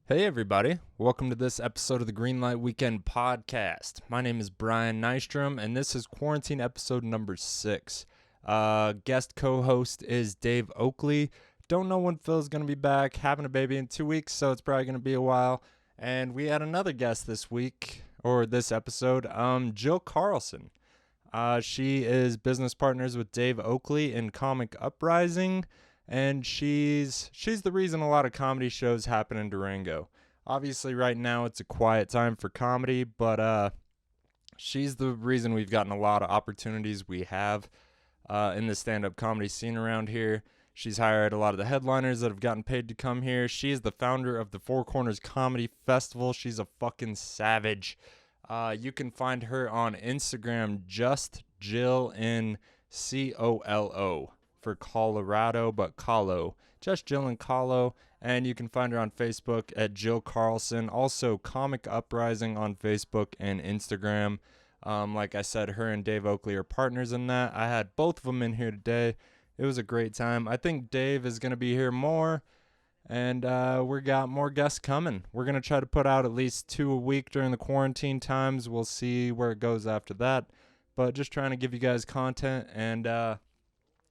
Hey everybody, welcome to this episode of the Greenlight Weekend Podcast. My name is Brian Nystrom, and this is quarantine episode number 6. Guest co-host is Dave Oakley. Don't know when Phil's going to be back, having a baby in 2 weeks, so it's probably going to be a while. And we had another guest this week, or this episode, Jill Carlson. She is business partners with Dave Oakley in Comic Uprising. And she's the reason a lot of comedy shows happen in Durango. Obviously, right now it's a quiet time for comedy, but she's the reason we've gotten a lot of opportunities we have in the stand-up comedy scene around here. She's hired a lot of the headliners that have gotten paid to come here. She is the founder of the Four Corners Comedy Festival. She's a fucking savage. You can find her on Instagram, just Jill in COLO. For Colorado, but Colo. Just Jill and Colo. And you can find her on Facebook at Jill Carlson. Also, Comic Uprising on Facebook and Instagram. Like I said, her and Dave Oakley are partners in that. I had both of them in here today. It was a great time. I think Dave is going to be here more. And we got more guests coming. We're going to try to put out at least 2 a week during the quarantine times. We'll see where it goes after that. But just trying to give you guys content and...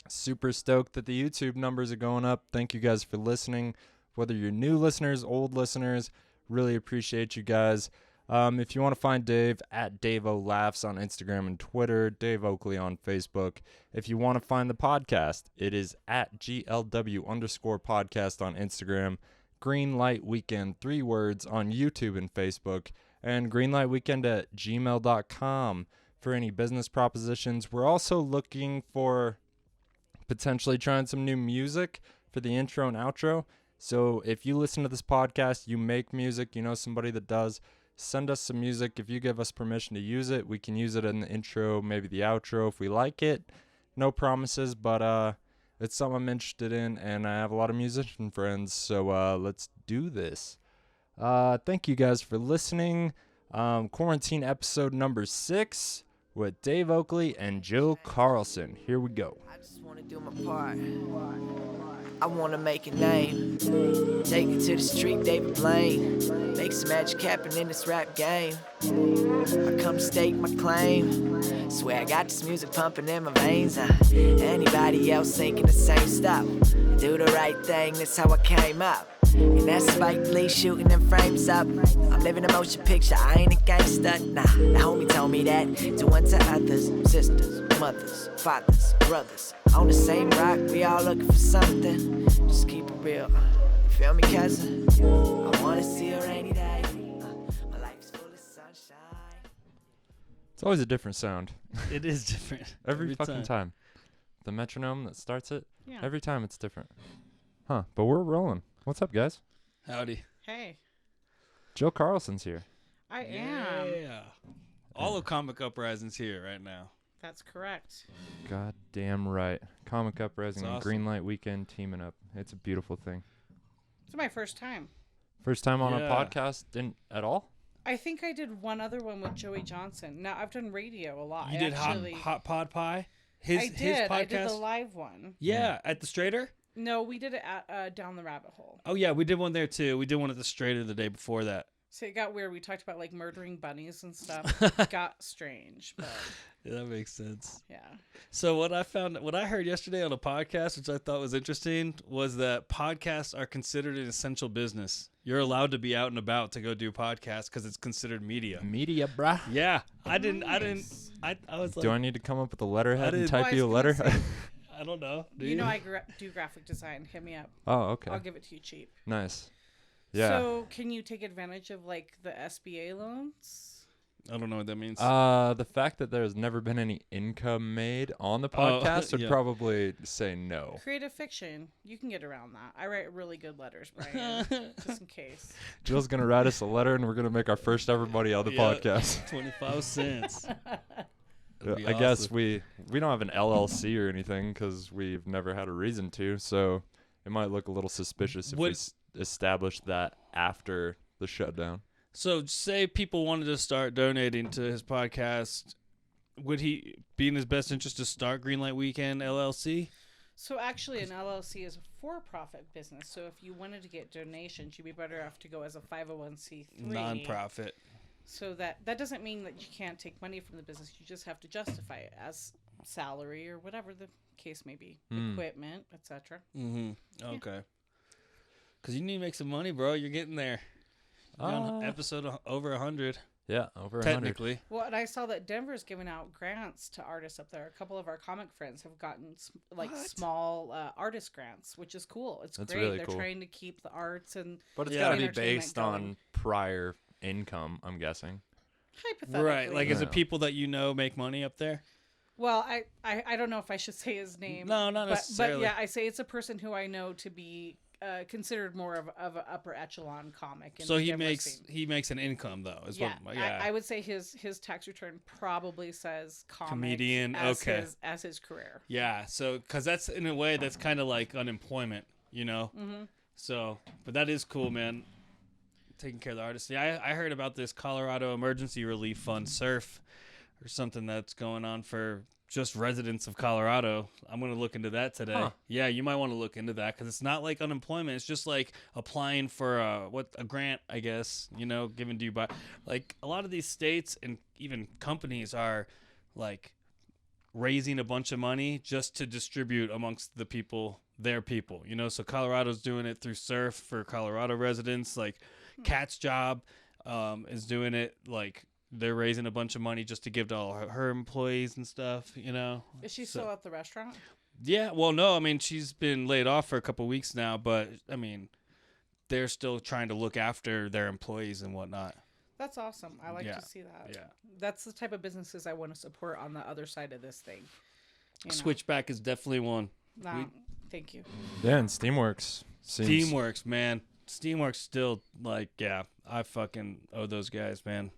super stoked that the YouTube numbers are going up. Thank you guys for listening. Whether you're new listeners, old listeners, really appreciate you guys. If you want to find Dave, at DaveOLaughs on Instagram and Twitter, Dave Oakley on Facebook. If you want to find the podcast, it is at GLW_podcast on Instagram, Greenlight Weekend, 3 words, on YouTube and Facebook, and greenlightweekend@gmail.com for any business propositions. We're also looking for potentially trying some new music for the intro and outro. So if you listen to this podcast, you make music, you know somebody that does, send us some music. If you give us permission to use it, we can use it in the intro, maybe the outro if we like it. No promises, but it's something I'm interested in, and I have a lot of musician friends, so let's do this. Thank you guys for listening. Quarantine episode number 6 with Dave Oakley and Jill Carlson. Here we go. I just want to do my part. I want to make a name. Take it to the street, David Blaine. Make some magic happen in this rap game. I come stake my claim. Swear I got this music pumping in my veins. Anybody else thinking the same stuff? Do the right thing, that's how I came up. And that's Spike Lee shooting them frames up. I'm living a motion picture, I ain't a gangster. Nah, the homie told me that. Do unto others, sisters, mothers, fathers, brothers. On the same rock, we all looking for something. Just keep it real, you feel me, cousin? I wanna see a rainy day. My life is full of sunshine. It's always a different sound. It is different. Every fucking time. The metronome that starts it, Yeah. every time it's different. Huh, but we're rolling. What's up, guys? Howdy. Hey, Jill Carlson's here. I am. Yeah. All of Comic Uprising's here right now. That's correct. God damn right. Comic Uprising It's and awesome. Greenlight Weekend teaming up. It's a beautiful thing. It's my first time. First time on a Yeah. podcast at all? I think I did one other one with Joey Johnson. Now, I've done radio a lot. You I did actually, hot Pod Pie? I did. podcast? I did the live one. Yeah, at the Strader? No, we did it at Down the Rabbit Hole. Oh, yeah, we did one there, too. We did one at the Strader the day before that. So it got weird. We talked about like murdering bunnies and stuff. It got strange, but Yeah, that makes sense. yeah. So what I heard yesterday on a podcast, which I thought was interesting, was that podcasts are considered an essential business. You're allowed to be out and about to go do podcasts because it's considered media. Media, bruh. Yeah, I Nice. was like, Do I need to come up with a letterhead and didn't- type Well, I you a was letter? gonna say, I don't know. Do you know I do graphic design. Hit me up. Oh, okay. I'll give it to you cheap. Nice. Yeah. So can you take advantage of like the SBA loans? I don't know what that means. The fact that there's never been any income made on the podcast would yeah. probably say no. Creative fiction. You can get around that. I write really good letters, Brian, just in case. Jill's gonna write us a letter, and we're gonna make our first ever money on the Yeah. podcast. 25 cents. That'd be I guess awesome. we don't have an LLC or anything because we've never had a reason to, so it might look a little suspicious if we establish that after the shutdown. So, say people wanted to start donating to his podcast, would he be in his best interest to start Greenlight Weekend LLC? So actually, an LLC is a for-profit business. So if you wanted to get donations, you'd be better off to go as a 501c3 nonprofit. So that doesn't mean that you can't take money from the business. You just have to justify it as salary or whatever the case may be, equipment, etc. Okay. Because you need to make some money, bro. You're getting there. You're on episode over 100. Yeah, over 100. Technically. Well, and I saw that Denver's giving out grants to artists up there. A couple of our comic friends have gotten small artist grants, which is cool. It's That's great. really They're cool. trying to keep the arts and But it's Yeah. got to be entertainment based going. on prior income, I'm guessing. hypothetically. Right. Like, is Yeah. it people that you know make money up there? Well, I don't know if I should say his name. No, not necessarily. But yeah, I say it's a person who I know to be considered more of an upper echelon comic. In So the he Denver makes scene. an income though. Is Yeah, what, yeah. I would say his tax return probably says comic Comedian, as okay. as his career. Yeah, so because that's in a way that's kind of like unemployment, you know. So, but that is cool, man. Taking care of the artists. Yeah, I heard about this Colorado Emergency Relief Fund, SURF, or something that's going on for just residents of Colorado. I'm gonna look into that today. Huh. Yeah, you might want to look into that because it's not like unemployment. It's just like applying for a grant, I guess. You know, given to you by like a lot of these states and even companies are like raising a bunch of money just to distribute amongst the people, their people, you know. So Colorado's doing it through SURF for Colorado residents. Like Kat's job is doing it. Like they're raising a bunch of money just to give to all her employees and stuff, you know. Is she still at the restaurant? Yeah, well, no, I mean, she's been laid off for a couple weeks now, but I mean, they're still trying to look after their employees and whatnot. That's awesome. I like Yeah. to see that. Yeah. That's the type of businesses I want to support on the other side of this thing. You know. Switchback is definitely one. No, thank you. Yeah, and Steamworks seems Steamworks, man. Steamworks still, like, yeah, I fucking owe those guys, man.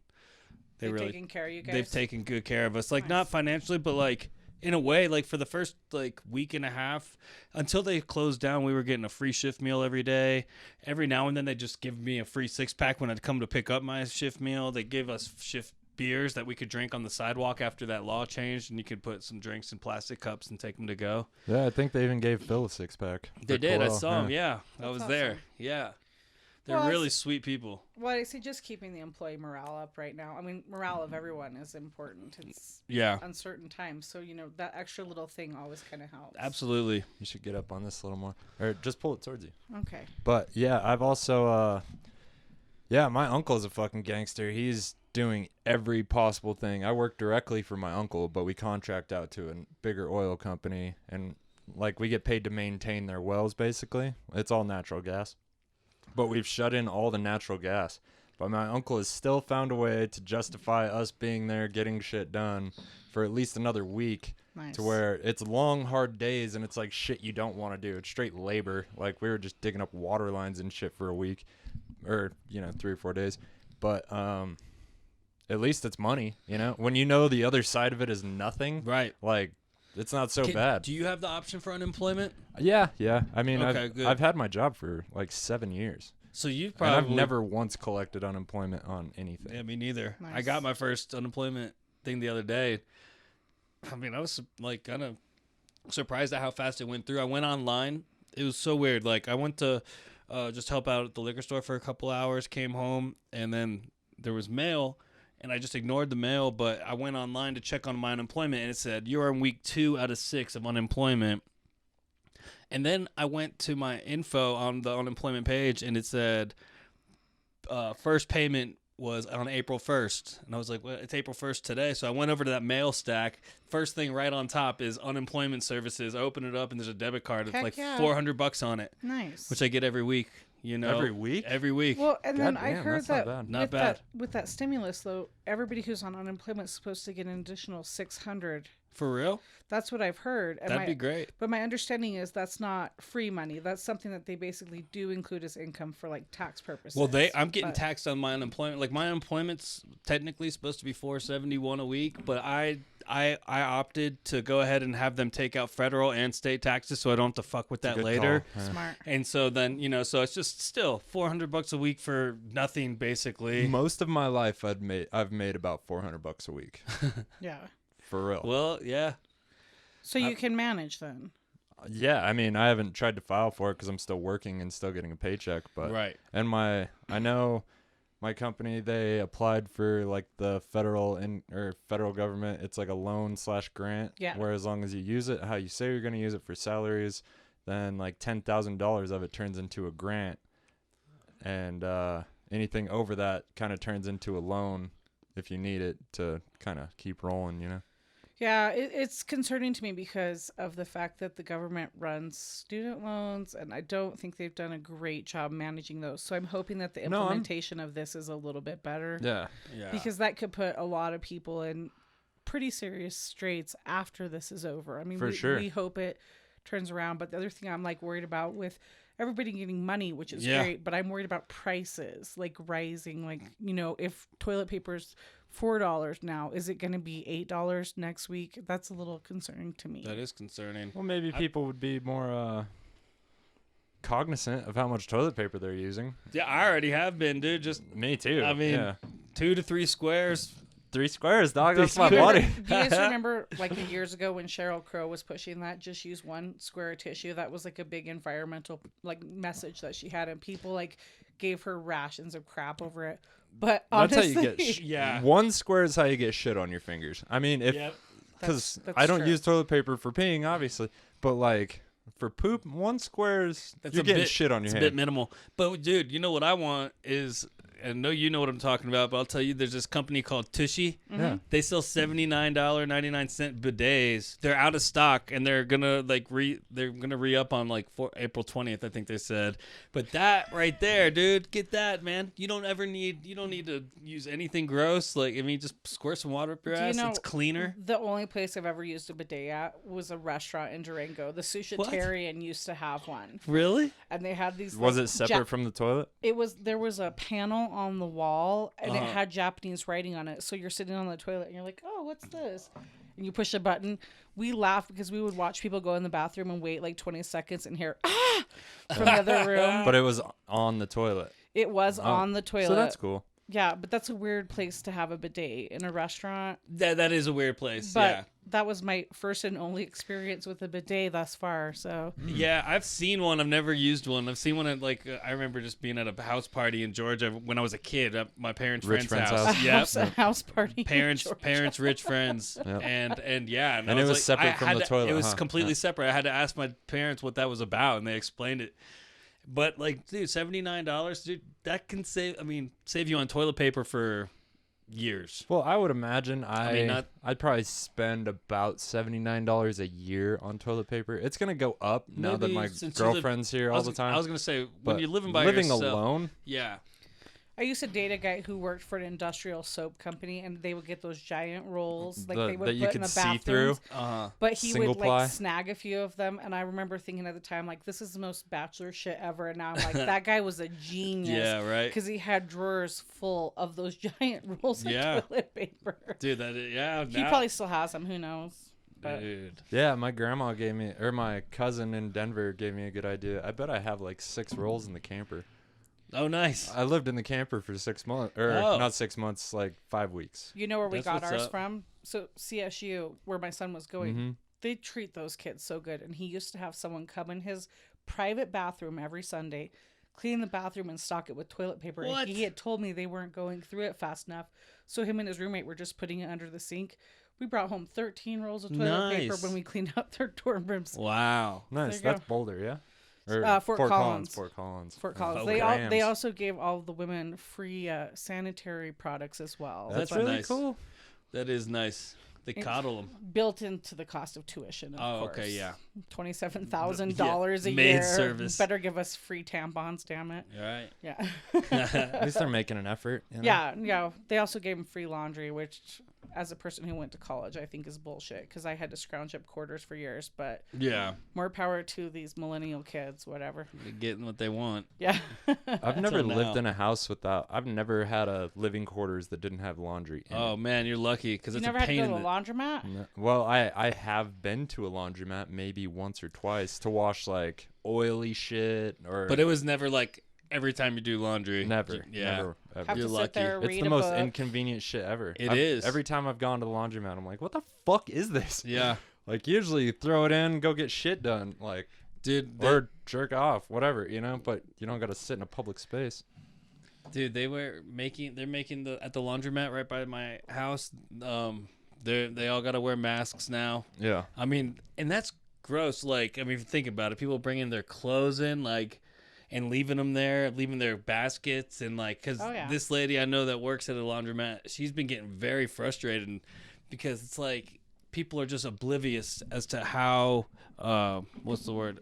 They've really taken care of you guys. They've taken good care of us. Like, Nice. not financially, but like in a way, like for the first like week and a half until they closed down, we were getting a free shift meal every day. Every now and then they just give me a free 6-pack when I'd come to pick up my shift meal. They gave us shift beers that we could drink on the sidewalk after that law changed, and you could put some drinks in plastic cups and take them to go. Yeah, I think they even gave Phil a 6-pack. They did. I Coral, saw them. Yeah, I That's was awesome. there. Yeah. They're Well, really sweet people. Well, I say just keeping the employee morale up right now. I mean, morale of everyone is important. It's Yeah. uncertain times, so you know that extra little thing always kind of helps. Absolutely. You should get up on this a little more, or just pull it towards you. Okay. But yeah, I've also yeah, my uncle's a fucking gangster. He's doing every possible thing. I work directly for my uncle, but we contract out to a bigger oil company, and like we get paid to maintain their wells. Basically, it's all natural gas, but we've shut in all the natural gas. But my uncle has still found a way to justify us being there, getting shit done for at least another week. Nice. To where it's long, hard days, and it's like shit you don't want to do. It's straight labor. Like we were just digging up water lines and shit for a week, or 3 or 4 days. But at least it's money, you know. When you know the other side of it is nothing, Right. like it's not so bad. Do you have the option for unemployment? Yeah. I mean, Okay, good. I've had my job for like 7 years, So you've and probably I've never once collected unemployment on anything. Yeah, me neither. I Nice. got my first unemployment thing the other day. I mean, I was like kind of surprised at how fast it went through. I went online. It was so weird. Like I went to just help out at the liquor store for a couple hours, came home, and then there was mail, and I just ignored the mail. But I went online to check on my unemployment, and it said you're in week 2 out of 6 of unemployment. And then I went to my info on the unemployment page, and it said first payment was on April 1st. And I was like, well, it's April 1st today. So I went over to that mail stack. First thing right on top is unemployment services. I open it up, and there's a debit card. It's Heck like yeah. $400 on it, Nice. which I get every week. You know, Every week? Every week. Well, and then I Goddamn, heard that's not that bad. Not with bad. with that stimulus though, everybody who's on unemployment is supposed to get an additional $600. For real? That's what I've heard. And That'd be great. But my understanding is that's not free money. That's something that they basically do include as income for like tax purposes. Well, I'm getting But- taxed on my unemployment. Like my unemployment's technically supposed to be $471 a week, but I opted to go ahead and have them take out federal and state taxes, so I don't have to fuck with that Good later. call. Yeah. Smart. And so then so it's just still $400 a week for nothing basically. Most of my life, I've made about $400 a week, Yeah. for real. Well, yeah. So you can manage then. Yeah, I mean, I haven't tried to file for it because I'm still working and still getting a paycheck. But Right. and I know my company, they applied for like the federal government. It's like a loan/grant. Yeah. Where as long as you use it how you say you're going to use it for salaries, then like $10,000 of it turns into a grant, and anything over that kind of turns into a loan if you need it to kind of keep rolling, you know. Yeah, it's concerning to me because of the fact that the government runs student loans, and I don't think they've done a great job managing those. So I'm hoping that the implementation of this is a little bit better. Yeah. Because that could put a lot of people in pretty serious straits after this is over. I mean, sure. We hope it turns around. But the other thing I'm like worried about with everybody getting money, which is great, but I'm worried about prices like rising. Like, you know, if toilet paper's $4 now, is it going to be $8 next week? That's a little concerning to me. That is concerning. Well, maybe people would be more cognizant of how much toilet paper they're using. Yeah, I already have been, dude. Just Me too. I mean, 2 to 3 squares. 3 squares, dog. That's my Do you buddy. remember- do you guys remember like years ago when Sheryl Crow was pushing that just use 1 square of tissue? That was like a big environmental like message that she had, and people like gave her rations of crap over it. But That's honestly, how you get Yeah. 1 square is how you get shit on your fingers. I mean, if Yep. because That's I don't true. use toilet paper for peeing, obviously, but like for poop, 1 square is you're a getting bit- shit on your It's a hand. bit minimal. But dude, you know what I want is, I know you know what I'm talking about, but I'll tell you, there's this company called Tushy. Yeah. They sell $79.99 bidets. They're out of stock, and they're gonna re-up on like April 20th, I think they said. But that right there, dude, get that, man. You don't need to use anything gross. Like, I mean, just squirt some water up your Do you ass. know It's cleaner. The only place I've ever used a bidet at was a restaurant in Durango. The Sushitarian used to have one, Really? and they had these. Was like, it separate from the toilet? There was a panel on the wall, and it Uh-huh. had Japanese writing on it. So you're sitting on the toilet and you're like, oh, what's this? And you push a button. We laughed because we would watch people go in the bathroom and wait like 20 seconds and hear from the other room. But it was on the toilet. It was on the toilet. So that's cool. Yeah, but that's a weird place to have a bidet in a restaurant. That is a weird place. But yeah. that was my first and only experience with a bidet thus far. So Yeah, I've seen one. I've never used one. I've seen one at I remember just being at a house party in Georgia when I was a kid at my parents' Rich friend's friend's house. a house party. in Parents, Georgia. rich friends, Yep. and yeah, And it was like, separate I from had the to- toilet, It was huh? completely Yeah. separate. I had to ask my parents what that was about, and they explained it. But like, dude, $79, dude, that can save you on toilet paper for years. Well, I would imagine mean, not- I'd probably spend about $79 a year on toilet paper. It's gonna go up now that Maybe my since you live- girlfriend's here all the time. I was gonna say when But you're living by living yourself, alone, yeah. I used to date a guy who worked for an industrial soap company, and they would get those giant rolls like they would that you put can in the see through. bathrooms. But he Single would ply. like snag a few of them, and I remember thinking at the time, like, this is the most bachelor shit ever. And now I'm like, that guy was a genius. Yeah, right. Because he had drawers full of those giant rolls of Yeah. toilet paper. Dude, He probably still has them. Who knows? But dude. Yeah, my grandma gave me, or my cousin in Denver gave me a good idea. I bet I have like 6 rolls in the camper. Oh, nice. I lived in the camper for 6 months, or Oh. not 6 months, like 5 weeks. you know where we That's got what's ours up. from? So CSU, where my son was going, Mhm. they treat those kids so good. And he used to have someone come in his private bathroom every Sunday, clean the bathroom and stock it with toilet paper. What? And he had told me they weren't going through it fast enough. So him and his roommate were just putting it under the sink. We brought home 13 rolls of toilet paper Nice. when we cleaned out their dorm rooms. Wow. Nice. you That's go. Boulder, yeah? Or Fort Collins. Fort Collins. Fort Collins. Oh, They Grams. also gave all the women free sanitary products as well. That's That's really nice. cool. That is nice. They coddle them. Built into the cost of tuition. Of Oh, course. okay, yeah. $27,000 a Maid year. service. Better give us free tampons, damn it. All right. Yeah. At least they're making an effort. You know? Yeah. They also gave him free laundry, which, as a person who went to college, I think is bullshit because I had to scrounge up quarters for years. But Yeah. more power to these millennial kids, whatever. They're getting what they want. Yeah. I've never Till lived now. in a house without. I've never had a living quarters that didn't have laundry. In Oh, man, you're lucky because You it's never a had to pain go in to the the... laundromat? it. No. Well, I have been to a laundromat maybe once or twice to wash like oily shit or. But it was never like every time you do laundry. never. Yeah. Never. Ever. Have You're to sit lucky. there, It's read the a most book. inconvenient shit ever. It It is. is. Every time I've gone to the laundromat, I'm like, what the fuck is this? Yeah. Like, usually you throw it in, go get shit done, like, Dude, or jerk off, whatever, but you don't got to sit in a public space. dude, they're making at the laundromat right by my house. They all got to wear masks now. Yeah. I mean, and that's gross. Like, I mean, if you think about it, people bringing their clothes in, like, and leaving them there, leaving their baskets, and like, because this lady I know that works at a laundromat, she's been getting very frustrated because it's like people are just oblivious as to how what's the word,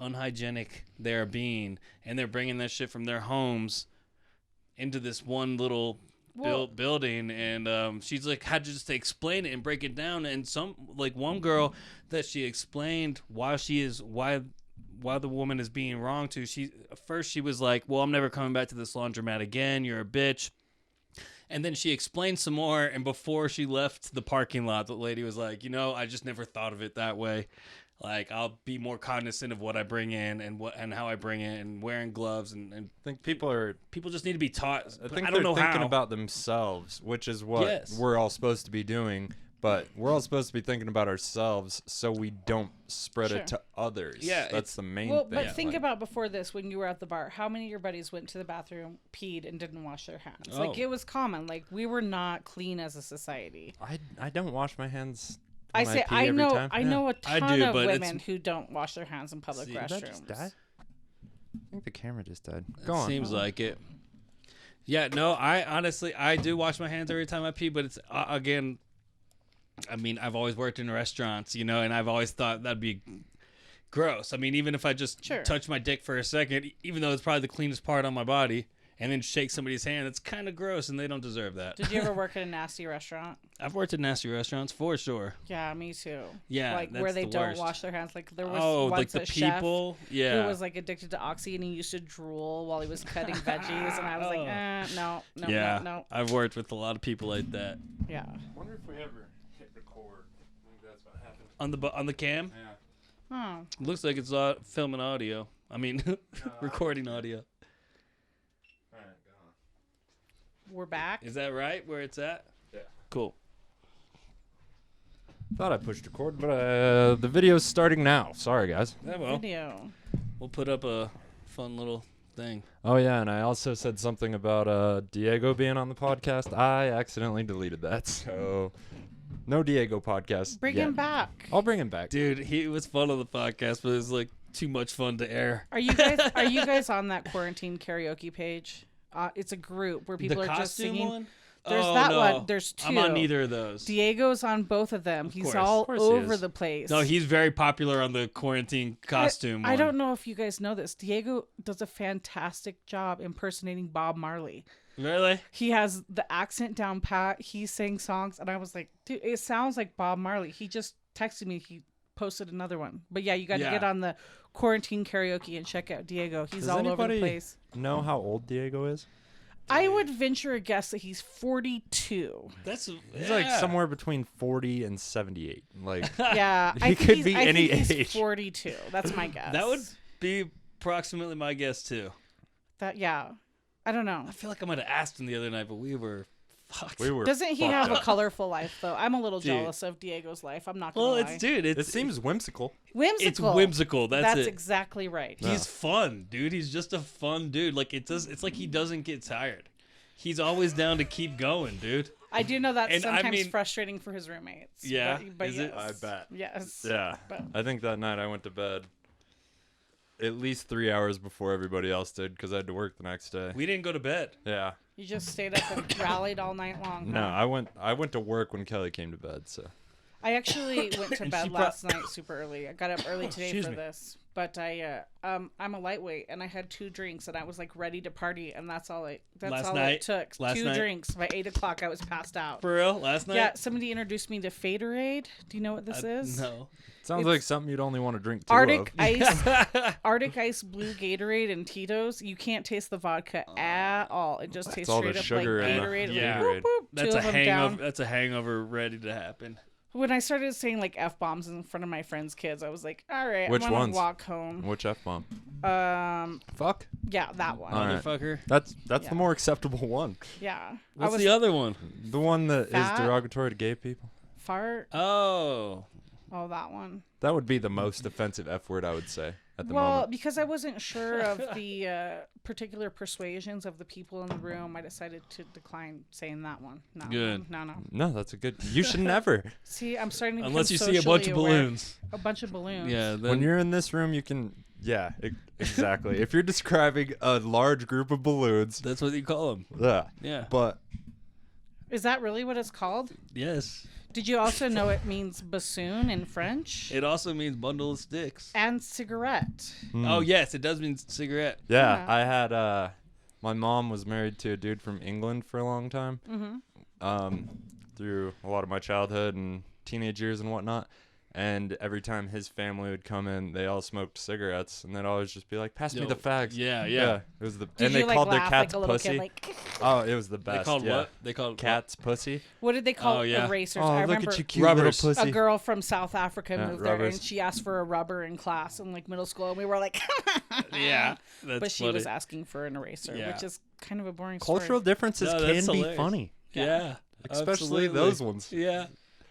unhygienic they're being, and they're bringing that shit from their homes into this one little building, and she's like had to just explain it and break it down. And some, like, one girl that she explained why the woman is being wrong to, she was like, well, I'm never coming back to this laundromat again, you're a bitch. And then she explained some more, and before she left the parking lot, the lady was like, I just never thought of it that way. Like, I'll be more cognizant of what I bring in and how I bring it, and wearing gloves, and I think people just need to be taught. I think I they're don't know thinking how. about themselves, which is what Yes. we're all supposed to be doing. But we're all supposed to be thinking about ourselves so we don't spread it to others. Yeah, that's the main Well, thing. but think about before this, when you were at the bar, how many of your buddies went to the bathroom, peed, and didn't wash their hands? Oh. Like, it was common. Like, we were not clean as a society. I don't wash my hands. I when say pee I every know time. I Yeah. know a I ton do, of but women who don't wash their hands in public See, Did that restrooms. just die? I think the camera just died. It Go on. seems like it. Yeah, no, I honestly do wash my hands every time I pee, but it's again, I mean, I've always worked in restaurants, and I've always thought that'd be gross. I mean, even if I just touch my dick for a second, even though it's probably the cleanest part on my body, and then shake somebody's hand, it's kind of gross, and they don't deserve that. Did you ever work at a nasty restaurant? I've worked at nasty restaurants for sure. Yeah, me too. Yeah, like that's where they the don't worst. wash their hands. Like there was like once the a chef people, who was like addicted to oxy, and he used to drool while he was cutting veggies, and I was like, no, yeah, no. I've worked with a lot of people like that. Yeah. I wonder if we ever hit record. I think that's what happened. On the cam, Oh. looks like it's filming audio. I mean, recording audio. We're back. Is that right? Where it's at? Yeah. Cool. Thought I pushed record, but the video's starting now. Sorry, guys. Yeah, well, Video. we'll put up a fun little thing. Oh, yeah, and I also said something about Diego being on the podcast. I accidentally deleted that, so no Diego podcast Bring yet. him back. I'll bring him back. Dude, he was fun on the podcast, but it was like too much fun to air. Are you guys on that quarantine karaoke page? It's a group where people the are just costume singing. one? There's Oh, that no. one. There's two. I'm on neither of those. Diego's on both of them. He's course. all Of course he over is. the place. No, he's very popular on the quarantine costume I one. don't know if you guys know this. Diego does a fantastic job impersonating Bob Marley. Really? He has the accent down pat. He sang songs, and I was like, dude, it sounds like Bob Marley. He just texted me. He posted another one. But yeah, you got to get on the quarantine karaoke and check out Diego. He's Does all over the anybody place. know how old Diego is? I would venture a guess that he's 42. He's like somewhere between 40 and 78. Like, Yeah, He I think could he's, be I any think he's age. 42. That's my guess. That would be approximately my guess too. Yeah. I don't know. I feel like I might have asked him the other night, but we were fucked. we were. Doesn't he fucked have a up. colorful life though? I'm a little Dude. jealous of Diego's life. I'm not gonna Well, lie. It seems whimsical. whimsical. It's whimsical. That's it. exactly right. He's fun, dude. He's just a fun dude. Like it's like he doesn't get tired. He's always down to keep going, dude. I do know that's And I sometimes mean- frustrating for his roommates. Yeah? but Is yes. it? I bet. Yes. Yeah. But I think that night I went to bed at least 3 hours before everybody else did because I had to work the next day. We didn't go to bed. Yeah. you just stayed up and rallied all night long. No, huh? I went to work when Kelly came to bed. So I actually went to And bed she last night super early. I got up early today Excuse for me. this. But I'm a lightweight and I had 2 drinks and I was like ready to party and that's all it took. Last 2 night? drinks. By 8 o'clock I was passed out. For real? Last night? Yeah, somebody introduced me to Faderade. Do you know what this is? No. sounds It's like something you'd only want to drink two Arctic of. Ice, Arctic Ice Blue Gatorade and Tito's. You can't taste the vodka at all. It just tastes all the straight up sugar like in the Gatorade. Yeah. Boop, boop. That's Two a of them hangover. down. That's a hangover ready to happen. When I started saying like F bombs in front of my friends' kids, I was like, all right, Which I'm gonna ones? walk home. Which F-bomb? Fuck. Yeah, that one. All right. Motherfucker. That's Yeah. the more acceptable one. Yeah. What's the other one? The one that Fat? is derogatory to gay people. Fart. Oh. Oh, that one. That would be the most offensive F word I would say at the Well, moment. because I wasn't sure of the particular persuasions of the people in the room, I decided to decline saying that one. No, Good. No. No, that's a good. You should never. See, I'm starting to become Unless you see a bunch of socially aware. balloons. A bunch of balloons. Yeah. Then, When you're in this room, you can. Yeah, exactly. If you're describing a large group of balloons, that's what you call them. yeah. Yeah. But Is that really what it's called? Yes. Did you also know it means bassoon in French? It also means bundle of sticks. And cigarette. Oh, yes. It does mean cigarette. yeah, Yeah. I had. My mom was married to a dude from England for a long time. Through a lot of my childhood and teenage years and whatnot. And every time his family would come in, they all smoked cigarettes, and they'd always just be like, "Pass me Yo, the fags." yeah. It was the Did and you they like called their laugh cats like a little pussy. kid? Like, Oh, it was the They best. called yeah. what? They called Cats pussy. what did they call Oh, yeah. erasers? Oh, I look remember at you, cute Rubbers. little pussy. a girl from South Africa Yeah, moved there, rubbers. and she asked for a rubber in class in like middle school, and we were like, Yeah. That's but she funny. was asking for an eraser, Yeah. which is kind of a boring Cultural story. differences No, can that's be hilarious. funny, Yeah. especially absolutely. those ones. Yeah.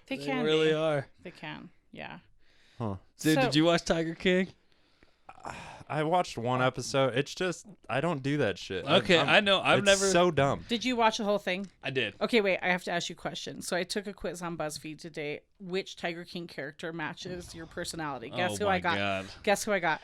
They They can really be. are. They can. Yeah. Huh. Dude, So- did you watch Tiger King? I watched one episode. It's just I don't do that shit. Okay, I know. I've it's never. so dumb. Did you watch the whole thing? I did. Okay, wait. I have to ask you a question. So I took a quiz on BuzzFeed today. Which Tiger King character matches your personality? Guess oh who I my got? God. Guess who I got?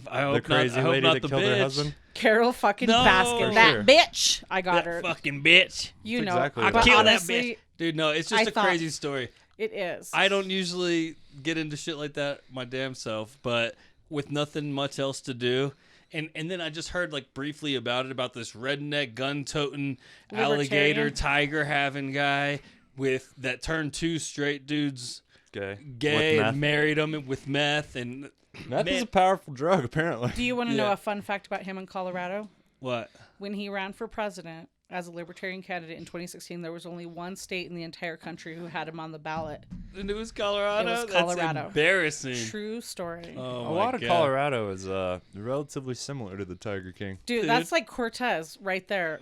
I The hope crazy not. I hope lady not that the killed bitch. her husband. Carol fucking No. Baskin. For That sure. bitch. I got That her. fucking bitch. You know. exactly I what But it killed is. that honestly, bitch. Dude, no, it's just I a thought- crazy story. it is. I don't usually get into shit like that my damn self, but with nothing much else to do. And then I just heard like briefly about it, about this redneck gun-toting alligator Libertarian? tiger having guy with that turned two straight dudes Gay. gay With and meth. married them with meth and Meth is Man. a powerful drug, apparently. Do you want to know Yeah. a fun fact about him in Colorado? what? When he ran for president as a libertarian candidate in 2016, there was only one state in the entire country who had him on the ballot. And it was Colorado? It was That's Colorado. embarrassing. True story. Oh, A my lot of God. Colorado is relatively similar to the Tiger King. Dude, Dude. that's like Cortez right there.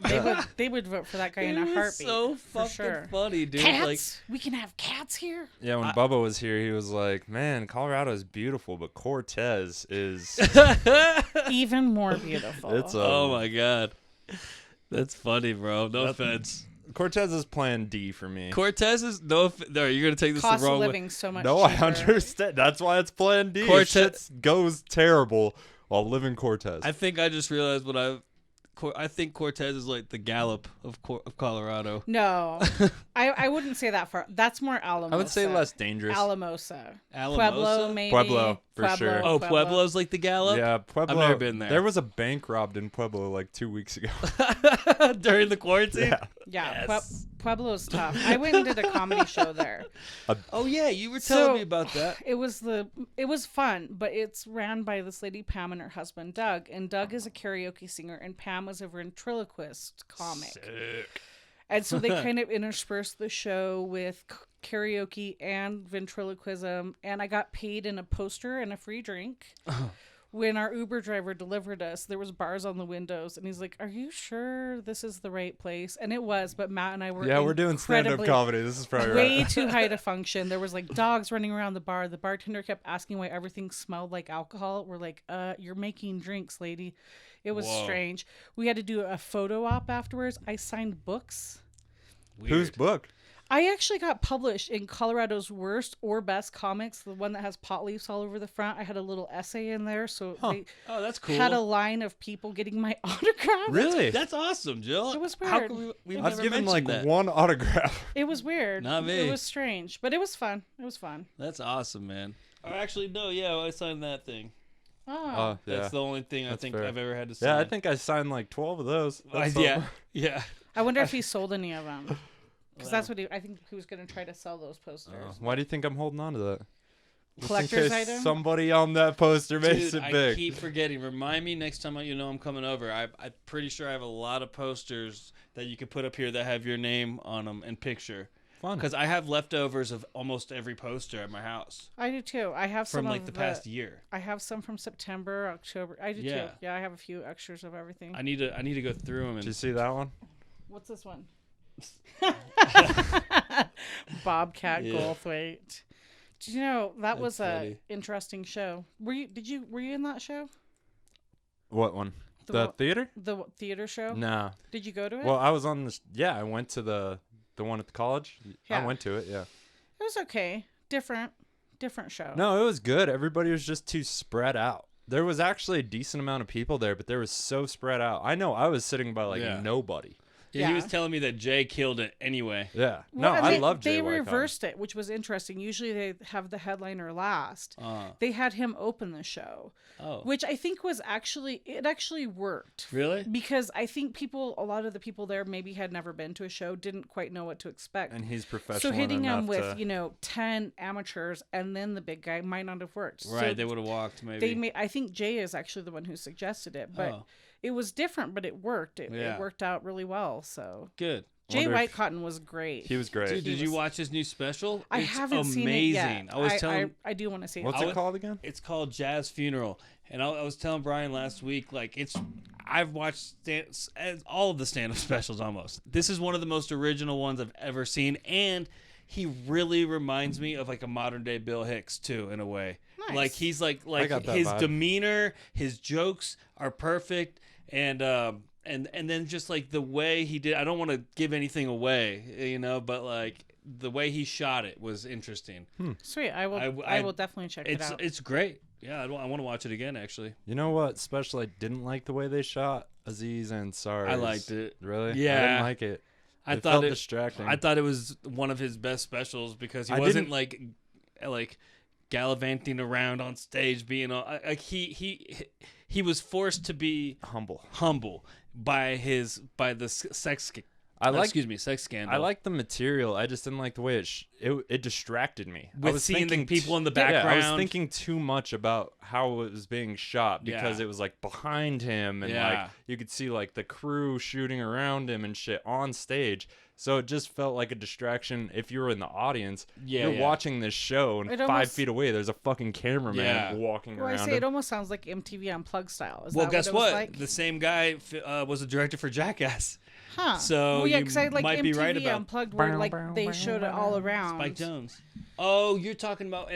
They would vote for that guy in a It was heartbeat. so for fucking sure. funny, dude. Cats? Like, We can have cats here? Yeah, when Bubba was here, he was like, "Man, Colorado is beautiful, but Cortez is Even more beautiful. it's oh my God. That's funny, bro. No offense. Cortez is plan D for me." Cortez is no. No, you're gonna take this Cost the of wrong way. living so much No, I cheaper. understand. That's why it's plan D. Cortez- Shit goes terrible while living Cortez. I think I just realized what I think Cortez is like the Gallup of Colorado. No, I wouldn't say that far. That's more Alamosa. I would say less dangerous. Alamosa. Alamosa? Pueblo, maybe. Pueblo, for sure. Oh, Pueblo's like the Gallup. Yeah, Pueblo. I've never been there. There was a bank robbed in Pueblo like 2 weeks ago. During the quarantine. Yeah. Yeah, Yes. Pueblo's tough. I went and did a comedy show there. Oh yeah, you were telling So, me about that. It was fun, but it's ran by this lady Pam and her husband Doug, and Doug is a karaoke singer, and Pam was a ventriloquist comic. And so they kind of interspersed the show with karaoke and ventriloquism, and I got paid in a poster and a free drink. When our Uber driver delivered us, there was bars on the windows, and he's like, "Are you sure this is the right place?" And it was, but Matt and I were Yeah, we're doing stand-up incredibly- comedy. This is probably way right. too high to function. There was like dogs running around the bar. The bartender kept asking why everything smelled like alcohol. We're like, you're making drinks, lady. It was Whoa. strange. We had to do a photo op afterwards. I signed books. Weird. Whose book? I actually got published in Colorado's Worst or Best Comics, the one that has pot leaves all over the front. I had a little essay in there, so they Oh, that's cool. had a line of people getting my autograph. Really? That's awesome, Jill. It was How weird. come we've I've never given like mentioned that? one autograph. It was weird. Not me. It was strange, but it was fun. It was fun. That's awesome, man. Or actually, no, yeah, I signed that thing. Oh. Yeah. That's the only thing I That's think fair. I've ever had to sign. Yeah, I think I signed like 12 of those. That's yeah, something. yeah. I wonder if he sold any of them. Because that's what I think he was going to try to sell those posters. Why do you think I'm holding on to that? Just in Collector's case item? somebody on that poster makes Dude, it I big. keep forgetting. Remind me next time I'm coming over. I'm pretty sure I have a lot of posters that you could put up here that have your name on them and picture. Fun. Because I have leftovers of almost every poster at my house I do too. I have some from like of the past year. I have some from September, October. I do Yeah. too. Yeah, I have a few extras of everything. I need to go through them Did you and see that one? What's this one? Bobcat Yeah. Goldthwait. You know, that That's was funny. a interesting show. Were you in that show? What one? The theater? The theater show? Nah. Did you go to it? Well, I was on this. Yeah, I went to the one at the college. Yeah. I went to it. Yeah. It was okay. Different show. No, it was good. Everybody was just too spread out. There was actually a decent amount of people there, but they were so spread out. I know I was sitting by like Yeah. nobody. Yeah, he was telling me that Jay killed it anyway. Yeah. Well, No, and I they, love Jay They Whitecott. reversed it, which was interesting. Usually they have the headliner last. Uh, They had him open the show, oh, which I think was actually worked. really? Because I think a lot of the people there maybe had never been to a show, didn't quite know what to expect. And he's professional So hitting enough him with, to... 10 amateurs and then the big guy might not have worked. Right, So they would have walked maybe. I think Jay is actually the one who suggested it, but Oh. it was different, but it worked. Yeah. It worked out really well. So Good. Jay Wonder if- Whitecotton was great. He was great. Dude, did you watch his new special? I It's haven't amazing. seen it yet. I was telling I do want to see it. What's I it would- called again? it's called Jazz Funeral, and I was telling Brian last week, like I've watched all of the stand-up specials almost. This is one of the most original ones I've ever seen, and he really reminds me of like a modern day Bill Hicks too, in a way. Nice. Like he's like got that his vibe. demeanor, his jokes are perfect, and then just like the way he did. I don't want to give anything away, but like the way he shot it was interesting. Sweet. I will. I- I will definitely check it out. It's great. Yeah, I want to watch it again actually. You know what special I didn't like the way they shot? Aziz Ansari's. I liked it. Really? I Yeah. didn't like it. I It thought felt it distracting. I thought it was one of his best specials because he I wasn't didn't- like gallivanting around on stage being all like he was forced to be humble by the sex scandal. I like the material. I just didn't like the way it distracted me. I with was seeing the thinking people in the Yeah, background. I was thinking too much about how it was being shot because Yeah. it was like behind him and Yeah. like you could see like the crew shooting around him and shit on stage. So it just felt like a distraction if you were in the audience. Yeah, You're yeah. watching this show and It 5 almost- feet away there's a fucking cameraman Yeah. walking well, I around say him. it almost sounds like MTV Unplugged style. Is well, that guess what? It was what? like? The same guy was a director for Jackass. Huh. So well, yeah, you because I like might MTV be right about Unplugged, where like they showed it all around. Spike Jones. Oh, you're talking about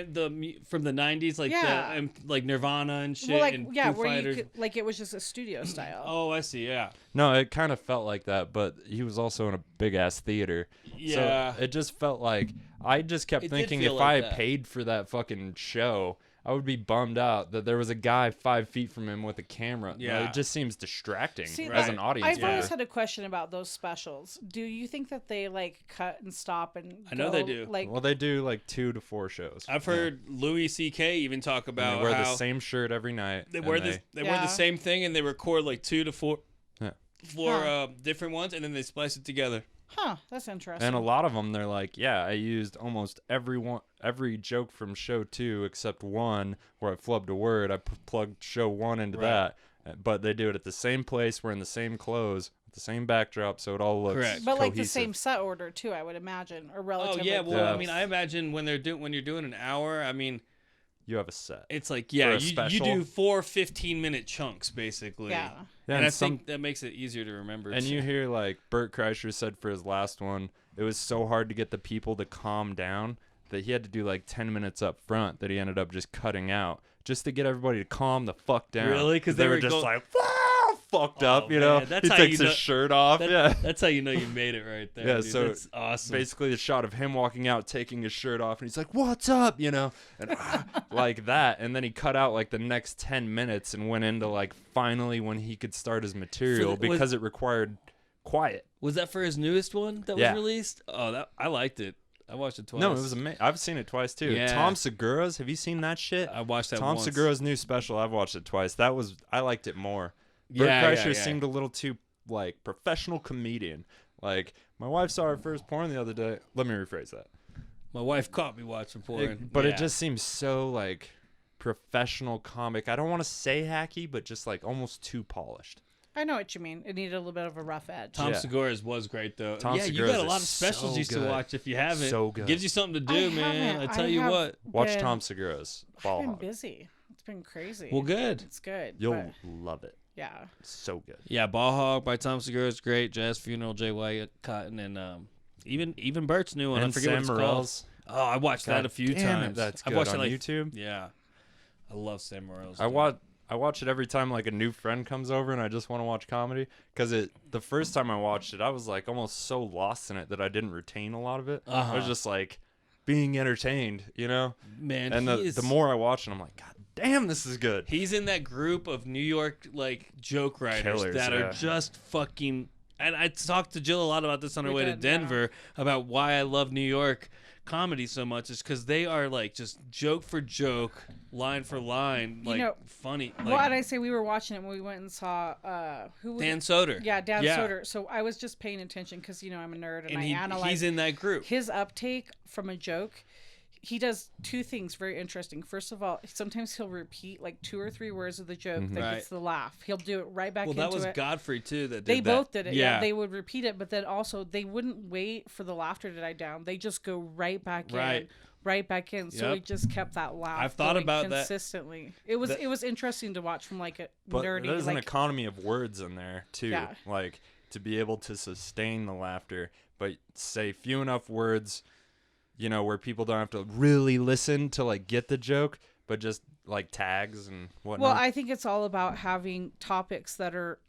from the '90s, like Yeah. like Nirvana and shit, Well, like and yeah, Foo where Fighters. you could like it was just a studio style. Oh, I see. Yeah. No, it kind of felt like that, but he was also in a big ass theater. Yeah. So it just felt like I just kept It did thinking feel if like I that. paid for that fucking show, I would be bummed out that there was a guy 5 feet from him with a camera. Yeah. It just seems distracting See, as an audience I've member. always had a question about those specials. Do you think that they like cut and stop and I know go, they do. Like, Well, they do like 2 to 4 shows. I've heard Louis C.K. even talk And about they wear how the same shirt every night. they and wear wear Yeah. the same thing and they record like 2 to 4 Yeah. different ones and then they splice it together. huh? That's interesting. And a lot of them, they're like, yeah, I used almost every joke from show 2 except one where I flubbed a word. I plugged show 1 into Right. that. But they do it at the same place. We're in the same clothes, with the same backdrop, so it all looks Correct. but like the cohesive. same set order too, I would imagine, or Oh relatively. yeah, well Yeah. I mean I imagine when you're doing an hour, I mean You have a set. it's like For yeah, a you special? do 4 15-minute chunks basically. Yeah. Yeah, and I some- think that makes it easier to remember. And you hear like Bert Kreischer said for his last one, it was so hard to get the people to calm down that he had to do like 10 minutes up front that he ended up just cutting out just to get everybody to calm the fuck down. Really? 'Cause they they were were just go- like, wow, fucked up, you know? man, that's He how takes you his know- shirt off. yeah. That's how you know you made it right there. Yeah, dude. so that's awesome. Basically, the shot of him walking out, taking his shirt off, and he's like, "What's up?" You know, and like that. And then he cut out like the next 10 minutes and went into like finally when he could start his material because it required quiet. Was that for his newest one that was Yeah. released? Oh, I liked it. I watched it twice. No, it was amazing. I've seen it twice too. Yeah. Tom Segura's. Have you seen that shit? I watched that Tom once. Segura's new special. I've watched it twice. I liked it more. Bert Yeah, Kreischer yeah. seemed a little too like professional comedian. Like my wife saw her first porn the other day. Let me rephrase that. My wife caught me watching porn. But Yeah. it just seems so like professional comic. I don't want to say hacky, but just like almost too polished. I know what you mean. It needed a little bit of a rough edge. Tom Yeah. Segura's was great though. Tom yeah, you Segura's got a lot is of specials so you used to good. watch if you haven't. So good. Gives you something to do, man. I tell you what. Watch been- Tom Segura's I've Ball been Hog. busy. It's been crazy. Well, good. It's good. You'll but, love it. yeah. So good. Yeah, Ball Hog by Tom Segura is great. Jazz Funeral, Jay White Cotton, and even Bert's new one. I And forget what Sam it's called. Morrill's. Oh, I watched that a few times. That's I've good watched on it YouTube. Yeah, I love Sam Morrill's. I watch it every time like a new friend comes over and I just want to watch comedy, because the first time I watched it I was like almost so lost in it that I didn't retain a lot of it. I was just like being entertained, you know. Man, and the more I watch it, I'm like, God damn, this is good. He's in that group of New York like joke writers Killers, that are just fucking. And I talked to Jill a lot about this on her way to Denver about why I love New York comedy so much. Is because they are like just joke for joke, line for line, like funny. Like, what did I say? We were watching it when we went and saw Dan Soder. Yeah, Dan Soder. So I was just paying attention because I'm a nerd and I analyze. He's in that group. His uptake from a joke. He does two things very interesting. First of all, sometimes he'll repeat like 2 or 3 words of the joke that gets the laugh. He'll do it right back into it. Well, that was Godfrey too that did They that. both did it. Yeah. They would repeat it, but then also they wouldn't wait for the laughter to die down. They just go right back in. So we just kept that laugh. I've thought about that consistently. It was interesting to watch from like a nerdy. There's like, an economy of words in there too. Yeah. Like to be able to sustain the laughter, but say few enough words, where people don't have to really listen to like get the joke, but just like tags and whatnot. Well, I think it's all about having topics that are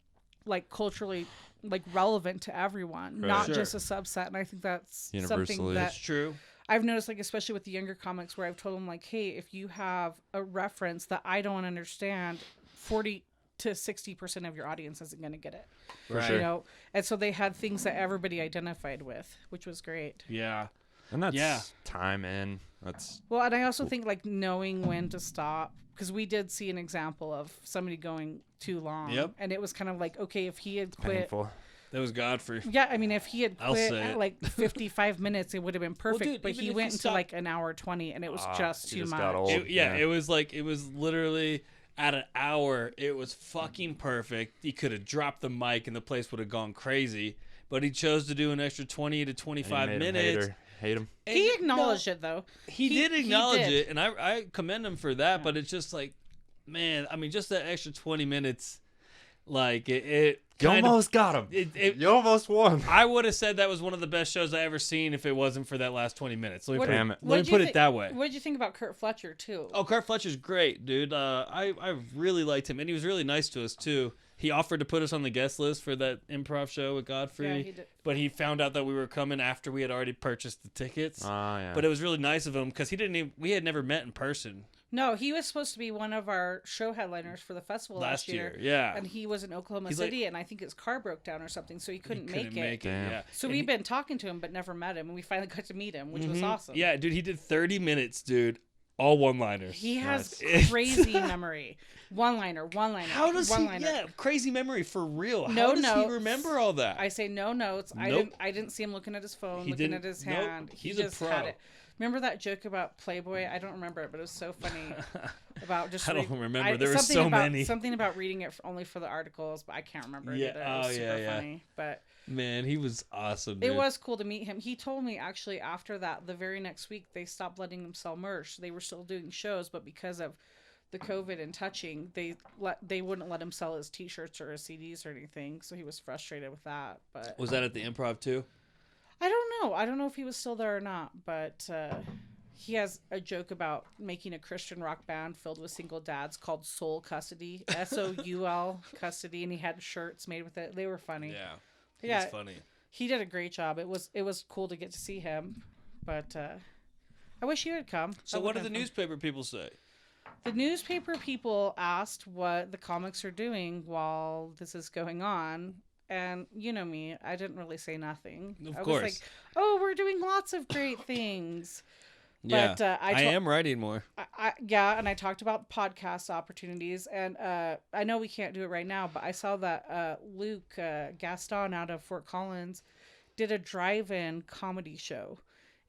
like culturally like relevant to everyone, not just a subset. And I think that's something that's true. I've noticed, like, especially with the younger comics, where I've told them, like, hey, if you have a reference that I don't understand, 40 to 60% of your audience isn't going to get it. For sure. And so they had things that everybody identified with, which was great. Yeah. And that's time in. That's well, and I also think like knowing when to stop, because we did see an example of somebody going too long. Yep. And it was kind of like, okay, if he had quit. painful. That was Godfrey. Yeah, I mean, if he had quit at like 55 minutes, it would have been perfect. Dude, but he went into like an hour 20, and it was just too much. Got old. It was literally at an hour. It was fucking perfect. He could have dropped the mic, and the place would have gone crazy. But he chose to do an extra 20 to 25 minutes. Hate him. He acknowledged it though. He did acknowledge it, and I commend him for that. Yeah. But it's just like, man, I mean, just that extra 20 minutes, like it you almost got him. You almost won. I would have said that was one of the best shows I ever seen if it wasn't for that last 20 minutes. Let me put it that way. What did you think about Kurt Fletcher too? Oh, Kurt Fletcher's great, dude. I really liked him, and he was really nice to us too. He offered to put us on the guest list for that improv show with Godfrey, yeah, he did. But he found out that we were coming after we had already purchased the tickets. Yeah. But it was really nice of him because we had never met in person. No, he was supposed to be one of our show headliners for the festival last year. Yeah. And he was in Oklahoma City, and I think his car broke down or something, so he couldn't make it. Yeah. So we've been talking to him, but never met him, and we finally got to meet him, which was awesome. Yeah, dude, he did 30 minutes, dude. All one-liners. He has crazy memory. One-liner. How does he? Yeah, crazy memory for real. How does he remember all that? I say no notes. Nope. I didn't see him looking at his phone, looking at his hand. He's just a pro. had it. Remember that joke about Playboy? I don't remember it, but it was so funny. About just I don't remember. There were so many. Something about reading it only for the articles, but I can't remember it either. It was super funny. But man, he was awesome, dude. It was cool to meet him. He told me actually after that, the very next week, they stopped letting them sell merch. They were still doing shows, but because of the COVID and touching, they wouldn't let him sell his T-shirts or his CDs or anything. So he was frustrated with that. But was that at the Improv too? I don't know. I don't know if he was still there or not, but he has a joke about making a Christian rock band filled with single dads called Soul Custody, SOUL Custody, and he had shirts made with it. They were funny. Yeah, he's funny. He did a great job. It was cool to get to see him, but I wish you had come. So what did the newspaper people say? The newspaper people asked what the comics are doing while this is going on. And you know me, I didn't really say nothing. Of course. Was like, oh, we're doing lots of great things. Yeah, but, I am writing more. And I talked about podcast opportunities. And I know we can't do it right now, but I saw that Luke Gaston out of Fort Collins did a drive-in comedy show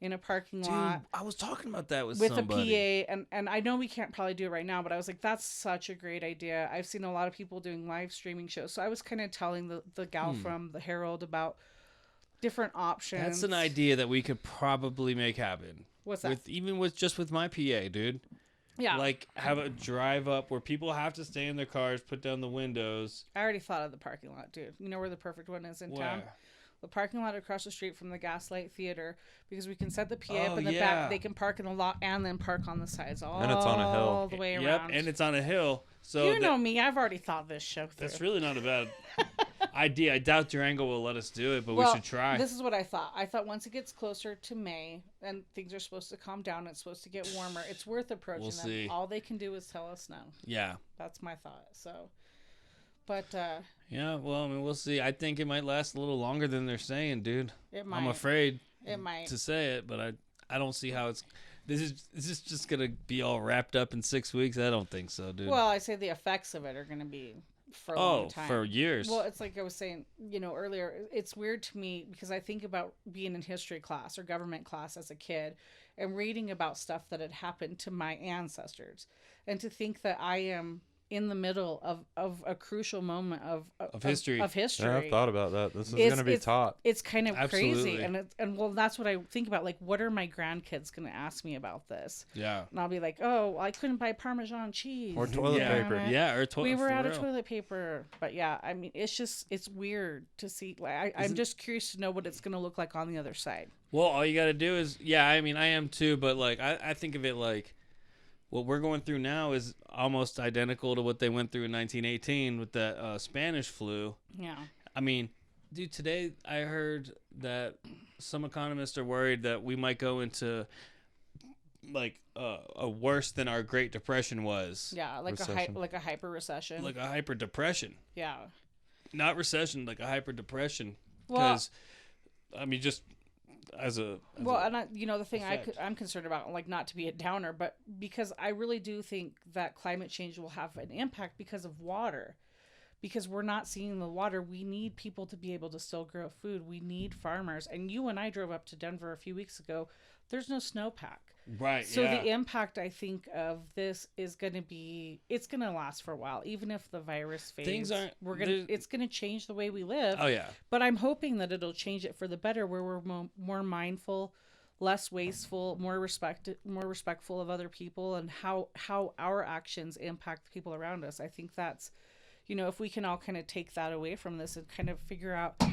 in a parking lot. I was talking about that with somebody. A PA, and I know we can't probably do it right now, but I was like, that's such a great idea. I've seen a lot of people doing live streaming shows, so I was kind of telling the gal from the Herald about different options. That's an idea that we could probably make happen. What's that? With my PA, dude. Yeah. Like have a drive up where people have to stay in their cars, put down the windows. I already thought of the parking lot, dude. You know where the perfect one is in town? the parking lot across the street from the Gaslight Theater, because we can set the PA up in the back. They can park in the lot and then park on the sides and it's on a hill all the way around. And it's on a hill. So you know me, I've already thought this show through. That's really not a bad idea. I doubt Durango will let us do it, but we should try. This is what I thought. I thought once it gets closer to May and things are supposed to calm down, it's supposed to get warmer, it's worth approaching them. See. All they can do is tell us no. Yeah. That's my thought. So, but yeah, well, I mean, we'll see. I think it might last a little longer than they're saying, dude. It might. I'm afraid it might to say it, but I don't see how it's. Is this just gonna be all wrapped up in 6 weeks? I don't think so, dude. Well, I say the effects of it are gonna be for a long time. For years. Well, it's like I was saying, earlier. It's weird to me because I think about being in history class or government class as a kid and reading about stuff that had happened to my ancestors, and to think that I am in the middle of a crucial moment of history. Yeah, I've thought about that. This is going to be taught. It's kind of Absolutely. crazy. And well, that's what I think about. Like, what are my grandkids going to ask me about this? Yeah. And I'll be like, oh, I couldn't buy Parmesan cheese. Or toilet paper. Yeah, or toilet paper. We were out of toilet paper. But yeah, I mean, it's weird to see. Like, I'm just curious to know what it's going to look like on the other side. Well, all you got to do is, I mean, I am too, but like, I think of it like, what we're going through now is almost identical to what they went through in 1918 with the Spanish flu. Yeah. I mean, dude, today I heard that some economists are worried that we might go into like a worse than our Great Depression was. Yeah, like a hyper recession. Like a hyper depression. Yeah. Not recession, like a hyper depression. Well, because I mean, just as a the thing effect. I'm concerned about, like, not to be a downer, but because I really do think that climate change will have an impact because of water, because we're not seeing the water. We need people to be able to still grow food. We need farmers. And you and I drove up to Denver a few weeks ago. There's no snowpack. Right. So the impact, I think, of this is going to be, it's going to last for a while, even if the virus fades. It's going to change the way we live. Oh yeah. But I'm hoping that it'll change it for the better, where we're more mindful, less wasteful, more respectful of other people, and how our actions impact the people around us. I think that's, if we can all kind of take that away from this and kind of figure out.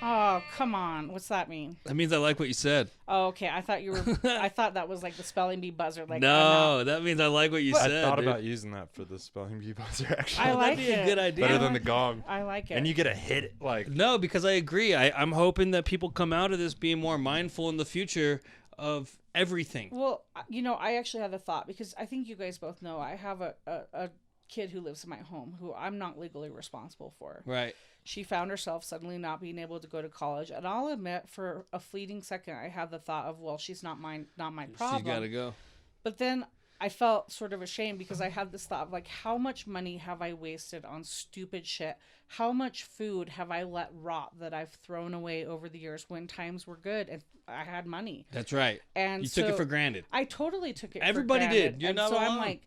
Oh, come on. What's that mean? That means I like what you said. Oh, okay. I thought that was like the spelling bee buzzer. Like, no, that means I like what you said. I thought about using that for the spelling bee buzzer, actually. I like That'd be it. a good idea. Better than the gong. I like it. And you get to hit it like. No, because I agree. I'm hoping that people come out of this being more mindful in the future of everything. Well, I actually had a thought, because I think you guys both know I have a kid who lives in my home who I'm not legally responsible for. Right. She found herself suddenly not being able to go to college, and I'll admit, for a fleeting second, I had the thought of, well, she's not my problem. She's got to go. But then I felt sort of ashamed, because I had this thought of, like, how much money have I wasted on stupid shit? How much food have I let rot that I've thrown away over the years when times were good and I had money? That's right. And you took it for granted. I totally took it Everybody for granted. did. You're not so alone. I'm like,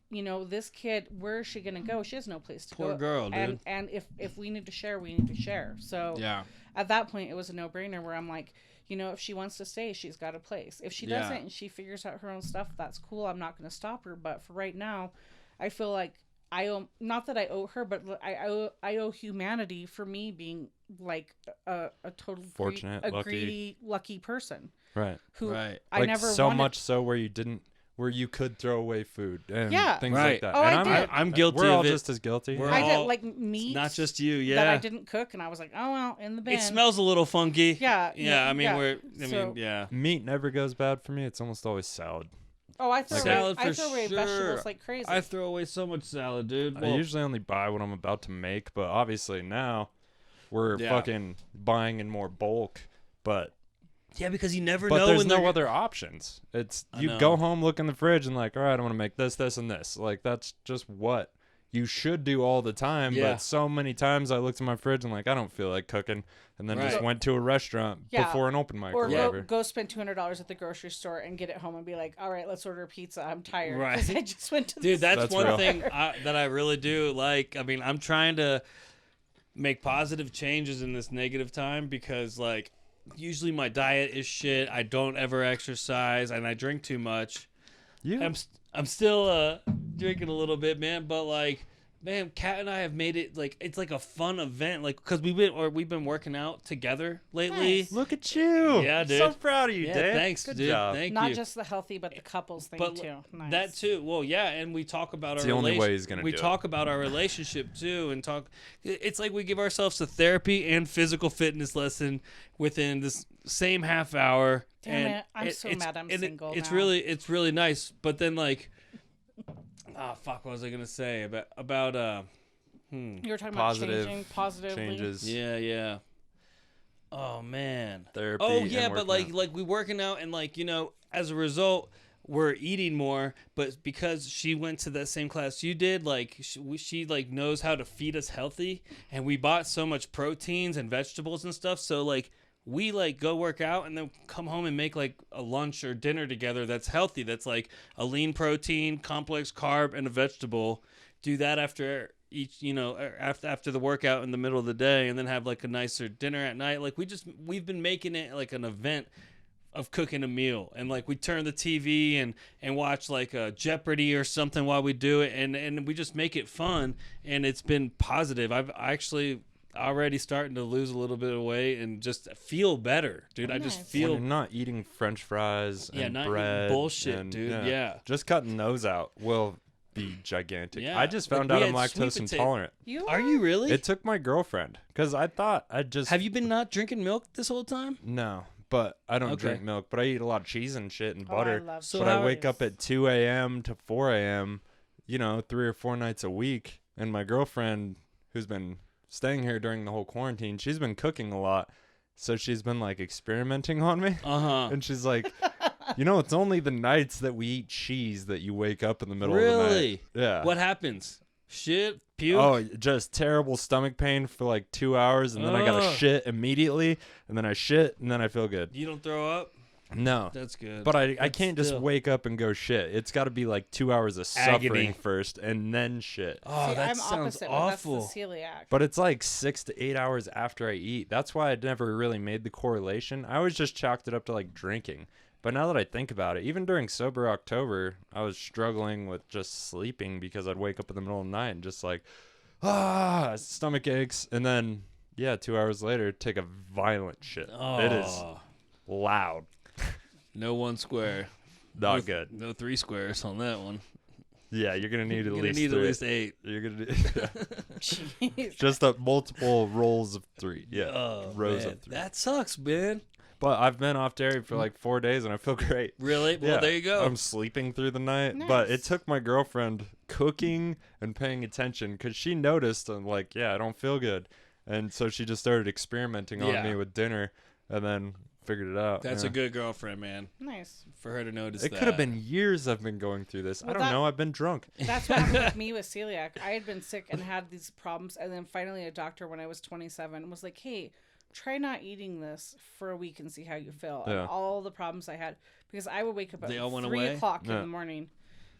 this kid, where is she going to go? She has no place to go. Poor girl, dude. And if we need to share, we need to share. So yeah. At that point, it was a no-brainer where I'm like, if she wants to stay, she's got a place. If she doesn't and she figures out her own stuff, that's cool. I'm not going to stop her. But for right now, I feel like I owe, not that I owe her, but I owe humanity for me being like a total fortunate, greedy, lucky person. Right. Who right. I like never so wanted... much so where you could throw away food and things right. like that. Oh, and I'm guilty we're all of it. just as guilty. We're I all, did like meat. Not just you, that I didn't cook, and I was like, oh well, in the bin. It smells a little funky. Yeah. Yeah. I mean, So- Meat never goes bad for me. It's almost always salad. Oh, I throw Salad away, I for throw away sure. vegetables like crazy. I throw away so much salad, dude. I usually only buy what I'm about to make, but obviously now we're fucking buying in more bulk. But yeah, because you never but know there's when no other options. It's you go home, look in the fridge, and like, all right, I want to make this, this, and this. Like that's just what you should do all the time. Yeah. But so many times I looked at my fridge and like, I don't feel like cooking, and then just went to a restaurant before an open mic or whatever. Go spend $200 at the grocery store and get it home and be like, all right, let's order a pizza. I'm tired. Right. 'Cause I just went to the Dude, that's one real. thing that I really do like. I mean, I'm trying to make positive changes in this negative time because, like, usually my diet is shit. I don't ever exercise, and I drink too much. I'm still drinking a little bit, man, but, like, Man, Kat and I have made it like it's like a fun event, like because we've been working out together lately. Nice. Look at you. Yeah, dude. So proud of you, Yeah, Dave. thanks, Good dude. job. Thank Not you. just the healthy, but the couples thing But too. Nice. that too. Well, yeah, and we talk about It's our the only way he's gonna we do talk about our relationship too, and talk. It's like we give ourselves a therapy and physical fitness lesson within this same half hour. Damn and it! I'm so mad I'm single It's now. really nice. But then like, fuck, what was I gonna say about You were talking Positive about changing positively. changes. Yeah. Oh man. Therapy. Oh and yeah, but working like out. we working out and like as a result we're eating more. But because she went to that same class you did, like she like knows how to feed us healthy, and we bought so much proteins and vegetables and stuff. So like we like go work out and then come home and make like a lunch or dinner together that's healthy. That's like a lean protein, complex carb, and a vegetable. Do that after each, after the workout in the middle of the day, and then have like a nicer dinner at night. Like we've been making it like an event of cooking a meal, and like we turn the TV and watch like a Jeopardy or something while we do it, and we just make it fun, and it's been positive. I've actually already starting to lose a little bit of weight and just feel better, dude. I just Nice. When feel you're not eating French fries Yeah, and not eating bread bullshit, and- dude. Yeah. Just cutting those out will be gigantic. Yeah. I just Like, found we out I'm had sweet lactose potato- intolerant. You Are you really? It took my girlfriend because I thought I'd just Have you been not drinking milk this whole time? No, but I don't Okay. drink milk, but I eat a lot of cheese and shit and Oh, I butter. love So But how- I wake up at 2 a.m. to 4 a.m., 3 or 4 nights a week. And my girlfriend, who's been staying here during the whole quarantine, she's been cooking a lot. So she's been like experimenting on me. Uh-huh. And she's like, it's only the nights that we eat cheese that you wake up in the middle of the night. Really? Yeah. What happens? Shit? Puke? Oh, just terrible stomach pain for like 2 hours. And then I got to Ugh. shit immediately. And then I shit. And then I feel good. You don't throw up? No. That's good. But I But can't just still. wake up and go shit. It's got to be like 2 hours of suffering Agony. first and then shit. Oh, See, that I'm sounds opposite, awful. But that's the celiac. But it's like 6 to 8 hours after I eat. That's why I never really made the correlation. I always just chalked it up to like drinking. But now that I think about it, even during sober October, I was struggling with just sleeping because I'd wake up in the middle of the night and just like, stomach aches. And then, 2 hours later, take a violent shit. It is Oh. loud. No one square. Not no, good. No 3 squares on that one. Yeah, you're going to need at You're least gonna need 3. at least 8. You're going to Jeez. just multiple rolls of 3. Yeah, Oh, rows man. of 3. That sucks, man. But I've been off dairy for like 4 days and I feel great. Really? Well, Yeah, there you go. I'm sleeping through the night, but it Nice. took my girlfriend cooking and paying attention because she noticed and like, I don't feel good, and so she just started experimenting on Yeah. me with dinner, and then figured it out. That's yeah. a good girlfriend, man. Nice. For her to notice It that. could have been years I've been going through this. I Well, don't that- know. I've been drunk. That's what happened with me with celiac. I had been sick and had these problems, and then finally a doctor when I was 27 was like, "Hey, try not eating this for a week and see how you feel." Yeah. And all the problems I had, because I would wake up at They all went 3 away? o'clock in Yeah. the morning.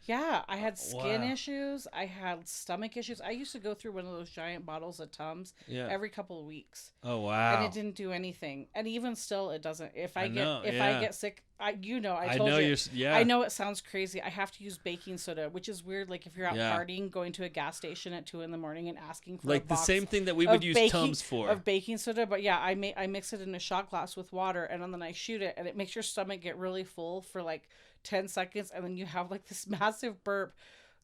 Yeah, I had skin Wow. issues. I had stomach issues. I used to go through one of those giant bottles of Tums Yeah. every couple of weeks, Oh, wow. and it didn't do anything. And even still, it doesn't. If I know, get yeah. I get sick, I I told know you. you're. Yeah. I know it sounds crazy. I have to use baking soda, which is weird. Like if you're out Yeah. partying, going to a gas station at 2 a.m. and asking for a Like the box same thing that we of would use baking- Tums for. of baking soda. But yeah, I mix it in a shot glass with water, and then I shoot it, and it makes your stomach get really full for like 10 seconds, and then you have like this massive burp,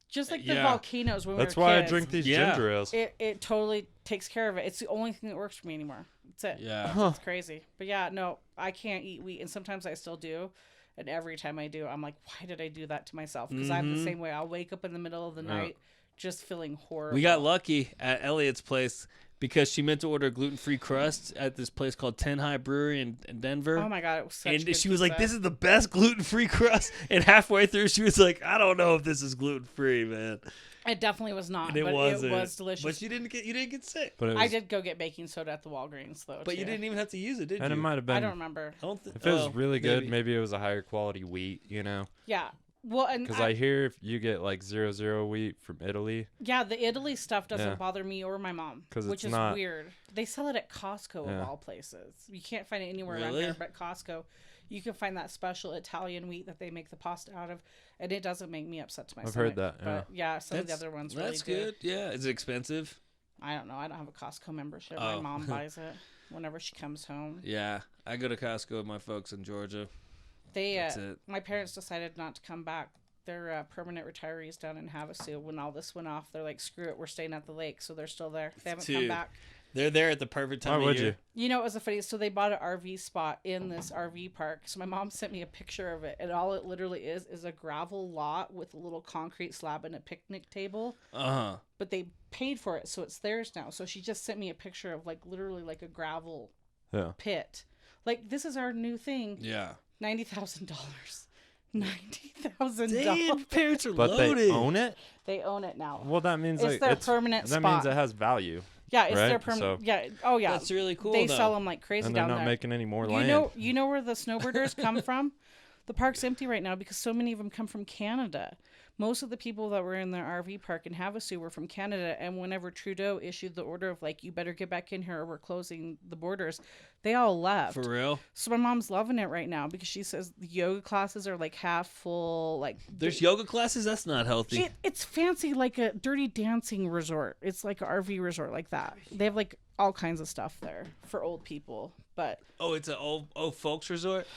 just like the Yeah. volcanoes when That's we were why I kids. drink these Yeah. ginger ales. It totally takes care of it. It's the only thing that works for me anymore. That's it. Yeah. It's crazy. But yeah, no, I can't eat wheat, and sometimes I still do. And every time I do, I'm like, why did I do that to myself? Because I'm the same way. I'll wake up in the middle of the night just feeling horrible. We got lucky at Elliot's place because she meant to order gluten-free crust at this place called Ten High Brewery in Denver. Oh my god, it was such And good she was like, pizza. "This is the best gluten-free crust." And halfway through, she was like, "I don't know if this is gluten-free, man." It definitely was not, And it but wasn't. it was delicious. But you didn't get sick. But it was, I did go get baking soda at the Walgreens though. But you too. didn't even have to use it, did and you? it might have I been. don't remember. I don't thi- If it was oh, really good, maybe it was a higher quality wheat. Yeah, Well, and Because I hear if you get like 00 wheat from Italy. yeah, the Italy stuff doesn't Yeah. bother me or my mom, 'Cause which it's is not- weird. They sell it at Costco Yeah. of all places. You can't find it anywhere around Really? here but Costco. You can find that special Italian wheat that they make the pasta out of, and it doesn't make me upset to my I've stomach. heard that, But yeah, some of the other ones really That's do. good. Yeah. Is it expensive? I don't know. I don't have a Costco membership. Oh. My mom buys it whenever she comes home. Yeah. I go to Costco with my folks in Georgia. They, That's it. my parents decided not to come back. They're permanent retirees down in Havasu. When all this went off, they're like, "Screw it, we're staying at the lake." So they're still there. They haven't come Dude. back. They're there at the perfect time Why of would year. you? You know, it was a funny. So they bought an RV spot in this RV park. So my mom sent me a picture of it, and all it literally is a gravel lot with a little concrete slab and a picnic table. Uh-huh. But they paid for it, so it's theirs now. So she just sent me a picture of like literally like a gravel Yeah. pit. Like, this is our new thing. Yeah. $90,000. $90,000. Damn, parents are But loaded. they own it? They own it now. Well, that means It's like their permanent that spot. means it has value. Yeah, it's their right? permanent. So- Yeah. Oh, yeah. That's really cool, They though. sell them like crazy And they're down not there. making any more You land. know where the snowbirders come from? The park's empty right now because so many of them come from Canada. Most of the people that were in the RV park in Havasu were from Canada, and whenever Trudeau issued the order of like, you better get back in here or we're closing the borders, they all left. For real? So my mom's loving it right now because she says the yoga classes are like half full. Like, There's yoga classes? That's not healthy. it's fancy, like a Dirty Dancing resort. It's like an RV resort like that. They have like all kinds of stuff there for old people. But Oh, it's an old folks resort?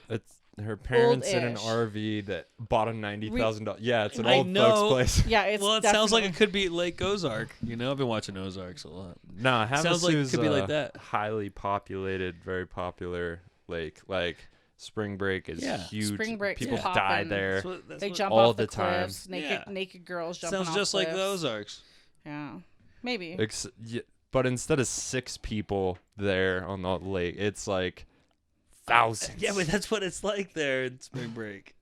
It's her parents in an Old-ish. RV that bought a $90,000. Yeah, it's an I old know. folks place. yeah, it's Well, it sounds like definitely- it could be Lake Ozark. You know, I've been watching Ozarks a lot. Nah, Sounds like it Havasu's could be like a that. highly populated, very popular lake. Like spring break is Yeah. huge. Spring break's People poppin'. die there. They jump all off the the time. cliffs. Naked girls jumping Sounds off just like cliffs. the Ozarks. Yeah, maybe. But instead of 6 people there on the lake, it's like thousands. Yeah, but that's what it's like there in spring break.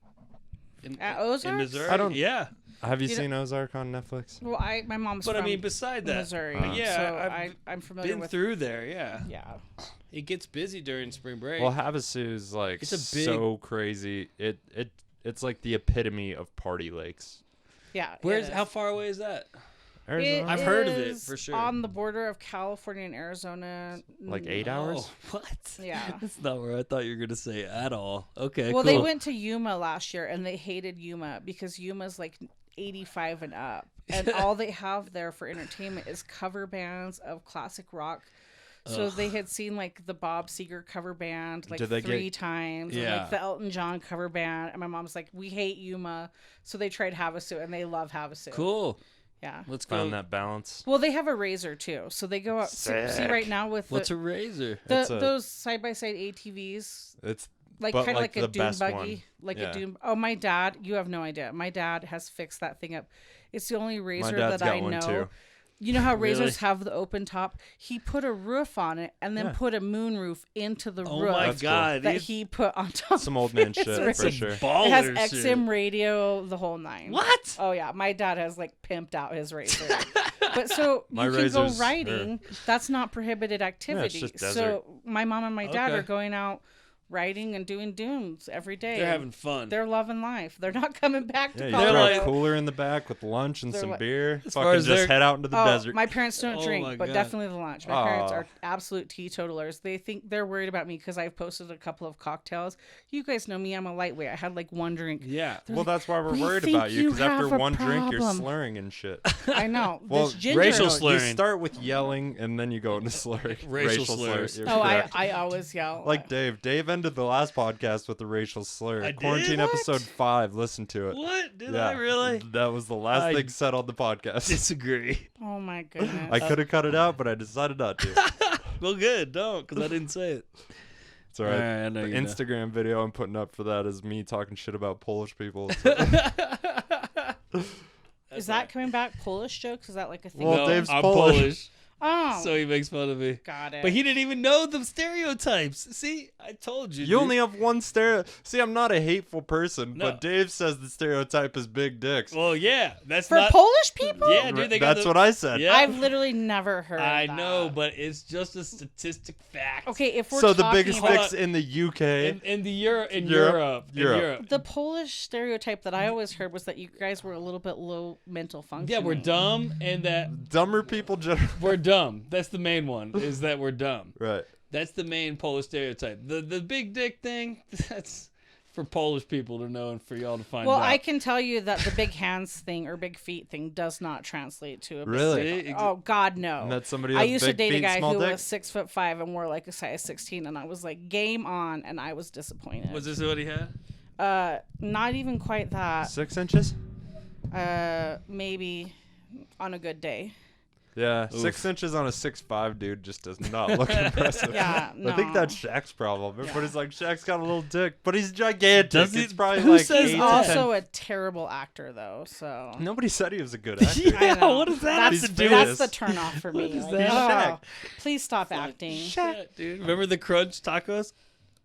At In Ozarks? Missouri? I don't- Yeah. Have you You know- seen Ozark on Netflix? Well, my mom's But from I mean, beside that, Missouri. yeah, so I've I'm familiar been with. through there, yeah. Yeah, It gets busy during spring break. Well, Havasu's like It's a big- so crazy. It's like the epitome of party lakes. yeah. Where's it how is. far away is that? Arizona? I've heard of it, is for sure. On the border of California and Arizona. Like 8 hours? Oh, what? Yeah. That's not where I thought you were going to say at all. Okay, Well, cool. they went to Yuma last year and they hated Yuma because Yuma's like 85 and up, and all they have there for entertainment is cover bands of classic rock. So they had seen like the Bob Seger cover band like Did they 3 get- times, and Yeah. like the Elton John cover band. And my mom's like, we hate Yuma, so they tried Havasu, and they love Havasu. Cool. Yeah. Let's go. Found that balance. Well, they have a Razor too, so they go up. See Sick. right now with What's a razor? It's a- those side by side ATVs. It's Like but kind of like like a the dune best buggy, one. like Yeah. a dune. Oh, my dad, you have no idea. My dad has fixed that thing up. It's the only razor dad's that I got one know. too. You know how razors Really? have the open top? He put a roof on it and then Yeah. put a moon roof into the Oh roof my That's cool. God. that he's- he put on top. some old man It's shit razor. for sure. Baller It has shit. XM radio, the whole 9. What? Oh yeah, my dad has like pimped out his razor. But so My you can go razors are- riding. That's not prohibited activity. just So desert. my mom and my dad Okay. are going out riding and doing dunes every day. They're having fun. They're loving life. They're not coming back to Yeah, you Colorado. throw a like- cooler in the back with lunch and They're some like- beer. As far Fucking as just they're- head out into the desert. My parents don't Oh drink, my but God. definitely the lunch. My parents Aw. are absolute teetotalers. They think they're worried about me because I've posted a couple of cocktails. You guys know me. I'm a lightweight. I had like one drink. yeah. Well, that's why we're "We worried think about you, you because after have a one drink, you're problem." slurring and shit. I know. Well, this ginger. racial You slurring. start with yelling, and then you go into slurring. Racial slurs. You're Oh, correct. I always yell. Like Dave. Dave ended the last podcast with a racial slur. I did? Quarantine What? episode 5. Listen to it. What? Did Yeah, I really? That was the last I thing said on the podcast. Disagree. Oh my goodness. I could have cut it out, but I decided not to. Well, good. Don't, because I didn't say it. It's all right. I know The you know. Instagram video I'm putting up for that is me talking shit about Polish people. Is that coming back? Polish jokes? Is that like a thing? Well, No, Dave's I'm Polish. Polish. Oh. So he makes fun of me. Got it. But he didn't even know the stereotypes. See, I told you. You dude. only have one See, I'm not a hateful person, No. but Dave says the stereotype is big dicks. Well, yeah, that's For not. Polish people? Yeah, dude, they got That's what I said. Yeah. I've literally never heard I that. know, but it's just a statistic fact. Okay, if we're So the talking biggest about dicks in the UK. In Europe. Europe. the Polish stereotype that I always heard was that you guys were a little bit low mental function. Yeah, we're dumb, and that Dumber people generally. we're dumb. That's the main one. Is that we're dumb. Right. That's the main Polish stereotype. The big dick thing. That's for Polish people to know and for y'all to find Well, out. I can tell you that the big hands thing or big feet thing does not translate to a big Really? dick. Oh God, no! Met somebody I with used to big date a feet, guy small who dick? was 6'5" and wore like a size 16, and I was like, game on, and I was disappointed. Was this what he had? Not even quite that. 6 inches? Maybe on a good day. Yeah, Oof. 6 inches on a 6'5" dude just does not look impressive. Yeah, no. I think that's Shaq's problem. Everybody's like, Shaq's got a little dick, but he's gigantic. Does he- It's probably who like says 8 He's to also 10. a terrible actor, though. So Nobody said he was a good actor. Yeah, I know. what does that that's, have to do That's with- the turnoff for me. is Like, that? Shaq. please stop acting. Shit, dude. Remember the Crunch tacos?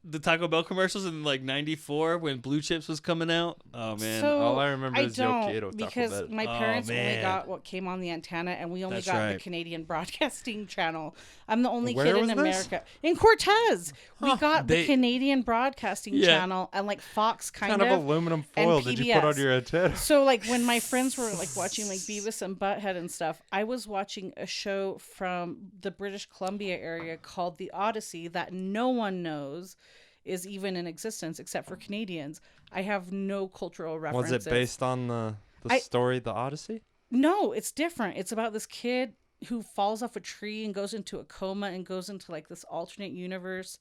The Taco Bell commercials in like '94 when Blue Chips was coming out? Oh, man. So All I remember is Yo don't, Quiero Taco because Bell. my Oh, parents only man. got what came on the antenna, and we only That's got right. the Canadian Broadcasting Channel. I'm the only Where kid in was this? America in Cortez. We got the They- Canadian Broadcasting Yeah. Channel and like Fox kind What kind of aluminum and foil did you put on PBS. your antenna? So like when my friends were like watching like Beavis and Butthead and stuff, I was watching a show from the British Columbia area called The Odyssey that no one knows is even in existence except for Canadians. I have no cultural Was references. it based on the story, The Odyssey? No, it's different. It's about this kid who falls off a tree and goes into a coma and goes into like this alternate universe.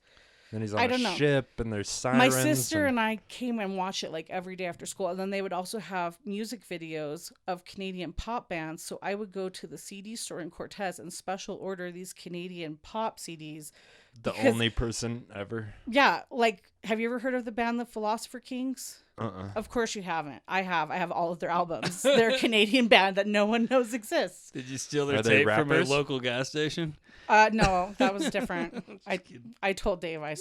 Then he's I on don't a know. ship and there's sirens. My sister and I came and watched it like every day after school, and then they would also have music videos of Canadian pop bands. So I would go to the CD store in Cortez and special order these Canadian pop CDs. the because- only person ever. Yeah, like have you ever heard of the band the Philosopher Kings? Uh-uh. Of course you haven't. I have. I have all of their albums. They're a Canadian band that no one knows exists. Did you steal their Are they tape from your rappers? local gas station? No, that was different. I told Dave I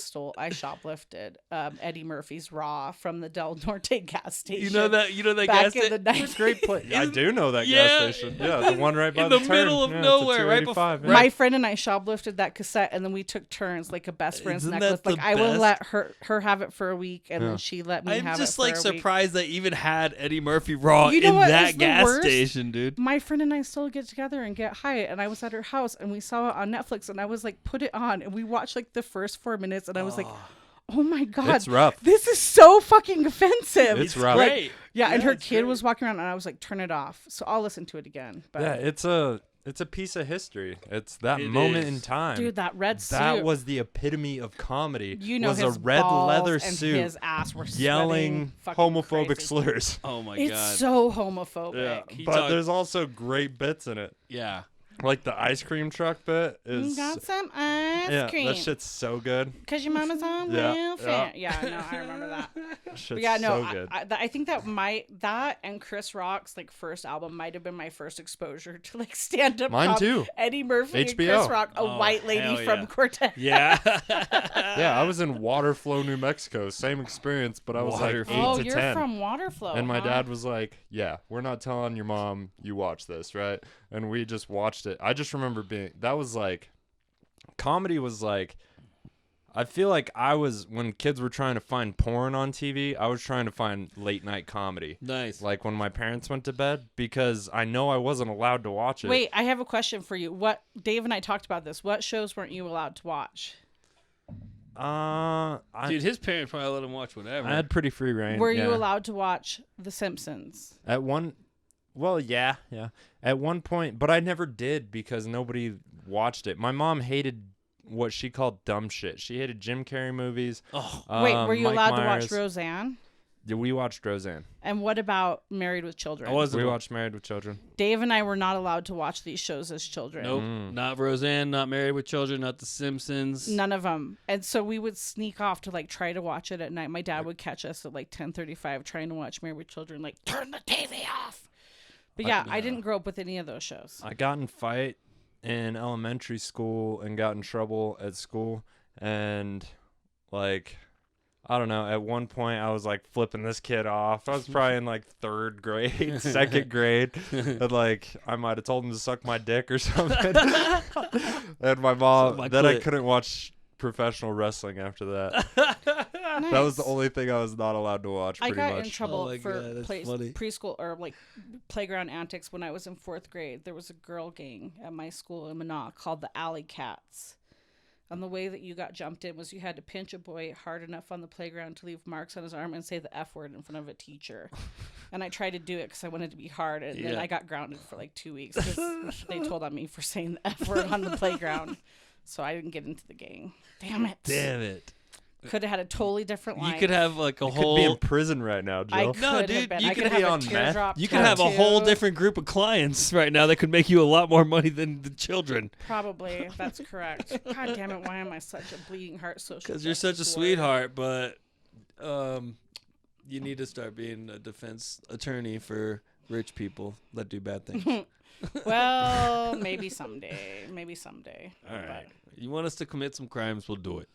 shoplifted Eddie Murphy's Raw from the Del Norte gas station. You know that back gas in the station? 90s. Great place. I do know that Yeah. gas station. Yeah, the one right by In the turn. middle of Yeah, it's a nowhere, right 285, before- yeah. My friend and I shoplifted that cassette, and then we took turns, like a best friend's Isn't necklace. that Like the I will best? let her have it for a week, and Yeah. then she let me I'm have just it for like a week. surprised they even had Eddie Murphy Raw You know in what that is the gas worst? station, dude. My friend and I still get together and get high, and I was at her house, and we saw it on Netflix, and I was like, put it on, and we watched like the first 4 minutes, and I was like, oh my god, It's rough. this is so fucking offensive. It's rough. Like, Great. yeah, and her it's kid great. was walking around, and I was like, turn it off. So I'll listen to it again. But Yeah, it's a piece of history. It's that It moment is. in time. dude, that red that suit. was the epitome of comedy. You know, was his a red balls leather and suit his ass were yelling sweating fucking homophobic crazy. slurs. Oh my It's god. so homophobic. Yeah, He but talked- there's also great bits in it. Yeah. Like the ice cream truck bit You is got some ice yeah, cream. that shit's so good. Cause your mama's on Yeah, welfare. Yeah, no, I remember that. That shit's But yeah, no, so good. I think that and Chris Rock's like first album might have been my first exposure to like stand up. Mine too. Eddie Murphy and HBO. Chris Rock, a Oh, white lady hell from yeah. Cortez. Yeah. Yeah, I was in Waterflow, New Mexico. Same experience, but I was like 8 Waterflow. Oh, to you're 10. from Waterflow. And my huh? dad was like, yeah, we're not telling your mom you watch this, right? And we just watched it. I just remember that was like, comedy was like, I feel like when kids were trying to find porn on TV, I was trying to find late night comedy. Nice. Like when my parents went to bed, because I know I wasn't allowed to watch it. Wait, I have a question for you. Dave and I talked about this. What shows weren't you allowed to watch? Dude, his parents probably let him watch whatever. I had pretty free reign. Were you yeah. allowed to watch The Simpsons? Well, yeah. At one point, but I never did because nobody watched it. My mom hated what she called dumb shit. She hated Jim Carrey movies. Oh. Wait, were you Mike allowed to Myers. watch Roseanne? Yeah, we watched Roseanne. And what about Married with Children? I wasn't. We watched Married with Children. Dave and I were not allowed to watch these shows as children. Nope. Not Roseanne, not Married with Children, not The Simpsons. None of them. And so we would sneak off to like try to watch it at night. My dad would catch us at like 10:35 trying to watch Married with Children, like turn the TV off. But yeah, I didn't grow up with any of those shows. I got in fight in elementary school and got in trouble at school, and like I don't know, at one point I was like flipping this kid off. I was probably in like 3rd grade, 2nd grade, and like I might have told him to suck my dick or something. And my mom, then I couldn't watch professional wrestling after that. Nice. That was the only thing I was not allowed to watch. I Pretty got much. in trouble for funny. preschool or like playground antics when I was in 4th grade. There was a girl gang at my school in Minot called the Alley Cats. And the way that you got jumped in was you had to pinch a boy hard enough on the playground to leave marks on his arm and say the F word in front of a teacher. And I tried to do it because I wanted to be hard. And then I got grounded for like 2 weeks because they told on me for saying the F word on the playground. So I didn't get into the gang. Damn it. Could have had a totally different life. You could have like You could be in prison right now, Joe. No, dude, been. you I could could be have on a meth. teardrop You could have a whole tattoo. different group of clients right now that could make you a lot more money than the children. Probably. That's correct. God damn it. Why am I such a bleeding heart social Because you're such a justice warrior? sweetheart, but you need to start being a defense attorney for rich people that do bad things. Well, maybe someday. All right. You want us to commit some crimes, we'll do it.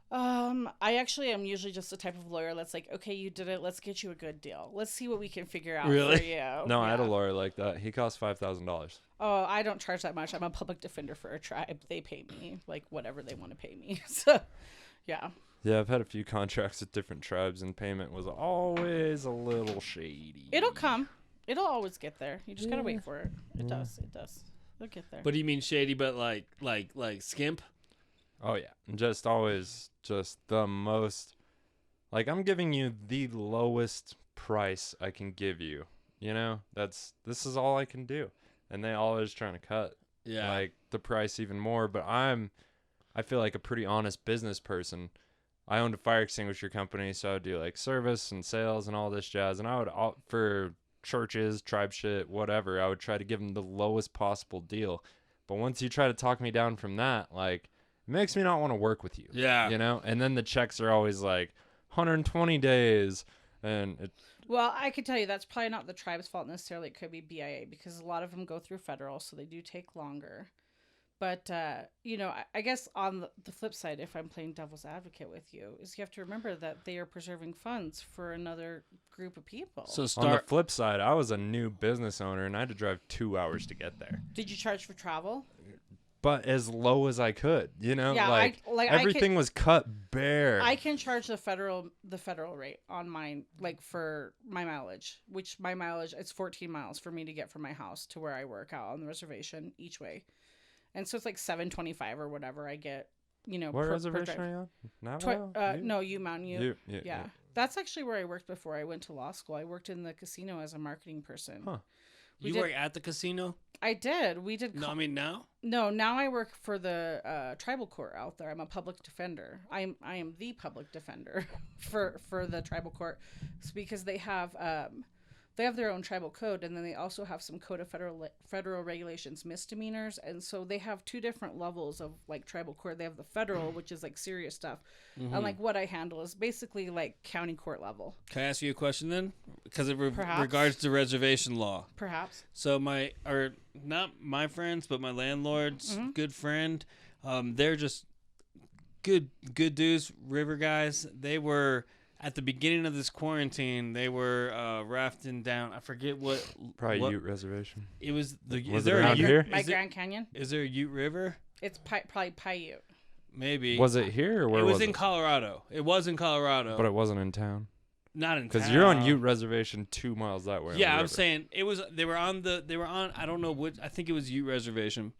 I actually am usually just the type of lawyer that's like, okay, you did it. Let's get you a good deal. Let's see what we can figure out Really? for you. No, I had a Yeah. lawyer like that. He cost $5,000. Oh, I don't charge that much. I'm a public defender for a tribe. They pay me like whatever they want to pay me. So, yeah. Yeah, I've had a few contracts with different tribes, and payment was always a little shady. It'll come. It'll always get there. You just gotta wait for it. It does. It'll get there. What do you mean shady, but like skimp? Oh yeah, just always just the most. Like I'm giving you the lowest price I can give you. You know, this is all I can do, and they always trying to cut like the price even more. But I feel like a pretty honest business person. I owned a fire extinguisher company, so I would do like service and sales and all this jazz, and I would for churches, tribe shit, whatever, I would try to give them the lowest possible deal. But once you try to talk me down from that, like, it makes me not want to work with you. Yeah. You know? And then the checks are always like 120 days. And Well, I could tell you that's probably not the tribe's fault necessarily. It could be BIA because a lot of them go through federal, so they do take longer. But, I guess on the flip side, if I'm playing devil's advocate with you, is you have to remember that they are preserving funds for another group of people. So on the flip side, I was a new business owner, and I had to drive 2 hours to get there. Did you charge for travel? But as low as I could, you know? Yeah, everything was cut bare. I can charge the federal rate on mine, like for my mileage, which my mileage, it's 14 miles for me to get from my house to where I work out on the reservation each way. And so it's like $7.25 or whatever I get, What per reservation drive. are you on? Navajo? No, Mountain U. Yeah. That's actually where I worked before I went to law school. I worked in the casino as a marketing person. Huh. You work at the casino? I did. We did. No, I mean now? No, now I work for the tribal court out there. I'm a public defender. I am the public defender for the tribal court. It's because they have their own tribal code, and then they also have some code of federal regulations misdemeanors, and so they have two different levels of like tribal court. They have the federal, which is like serious stuff, and like what I handle is basically like county court level. Can I ask you a question then? Because it Perhaps. regards to reservation law. Perhaps. So not my friends, but my landlord's good friend, they're just good dudes, river guys. They were at the beginning of this quarantine. They were rafting down. I forget what. Probably Ute Reservation. It was the. Was Is there it a around Ute? here? My Grand Canyon. Is there a Ute River? It's probably Paiute. Maybe. Was it here or where It was was in it? Colorado. It was in Colorado. But it wasn't in town. Not in town. Because you're on Ute Reservation 2 miles that way. Yeah, on the I'm river. saying it was. They were on. I don't know which. I think it was Ute Reservation.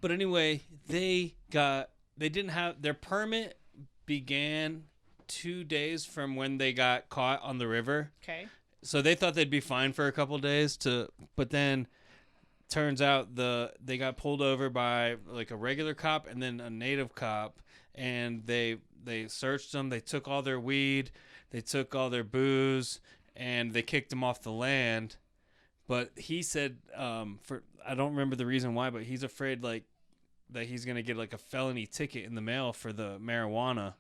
But anyway, they didn't have their permit began 2 days from when they got caught on the river. Okay. So they thought they'd be fine for a couple days but then turns out they got pulled over by like a regular cop and then a native cop, and they searched them. They took all their weed, they took all their booze, and they kicked them off the land. But he said, I don't remember the reason why, but he's afraid like that he's gonna get like a felony ticket in the mail for the marijuana.